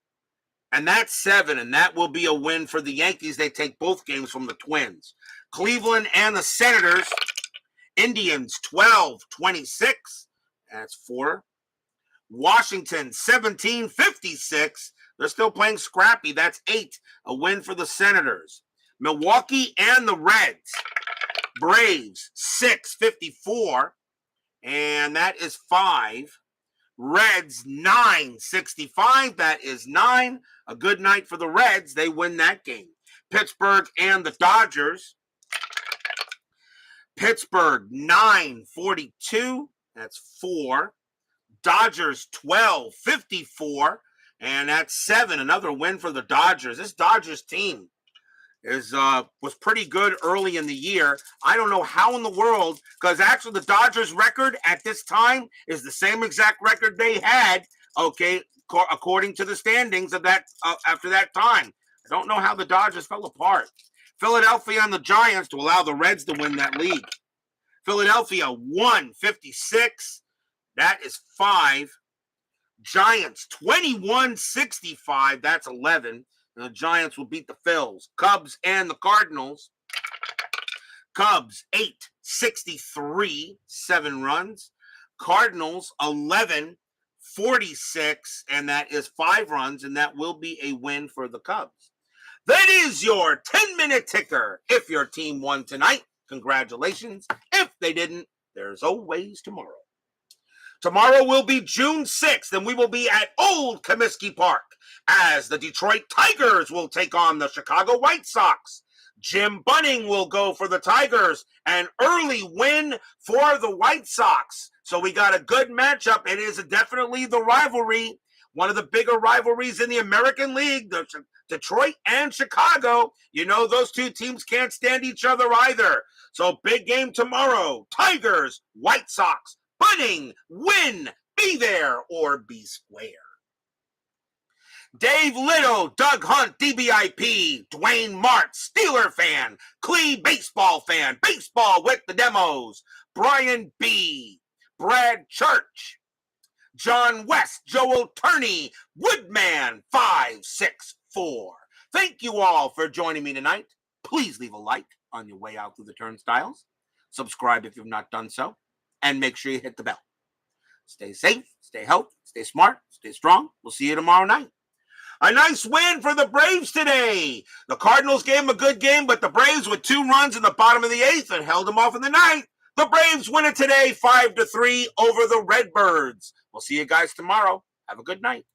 and that's 7, and that will be a win for the Yankees. They take both games from the Twins. Cleveland and the Senators. Indians 12-26, that's 4. Washington 17-56. They're still playing scrappy. That's 8. A win for the Senators. Milwaukee and the Reds. Braves 6-54, and that is 5. Reds 9-65. That is 9. A good night for the Reds. They win that game. Pittsburgh and the Dodgers. Pittsburgh 9-42. That's 4. Dodgers 12-54. And that's 7. Another win for the Dodgers. This Dodgers team was pretty good early in the year. I don't know how in the world, because actually the Dodgers record at this time is the same exact record they had, okay, according to the standings of that after that time. I don't know how the Dodgers fell apart. Philadelphia and the Giants to allow the Reds to win that league. Philadelphia 1-56. That is 5. Giants 21-65. That's 11. And the Giants will beat the Phils. Cubs and the Cardinals. Cubs 8-63, 7 runs. Cardinals 11-46, and that is 5 runs, and that will be a win for the Cubs. That is your 10-minute ticker. If your team won tonight, congratulations. If they didn't, there's always tomorrow. Tomorrow will be June 6th, and we will be at Old Comiskey Park as the Detroit Tigers will take on the Chicago White Sox. Jim Bunning will go for the Tigers, an early win for the White Sox. So we got a good matchup. It is definitely the rivalry. one of the bigger rivalries in the American League, Detroit and Chicago. You know, those two teams can't stand each other either. So big game tomorrow. Tigers, White Sox, Bunning, win, be there or be square. Dave Little, Doug Hunt, DBIP, Dwayne Mart, Steeler fan, Clee baseball fan, baseball with the demos, Brian B., Brad Church, John West, Joel Turney, Woodman 564. Thank you all for joining me tonight. Please leave a like on your way out through the turnstiles. Subscribe if you've not done so. And make sure you hit the bell. Stay safe, stay healthy, stay smart, stay strong. We'll see you tomorrow night. A nice win for the Braves today. The Cardinals gave them a good game, but the Braves with 2 runs in the bottom of the 8th and held them off in the 9th. The Braves win it today 5-3 over the Redbirds. We'll see you guys tomorrow. Have a good night.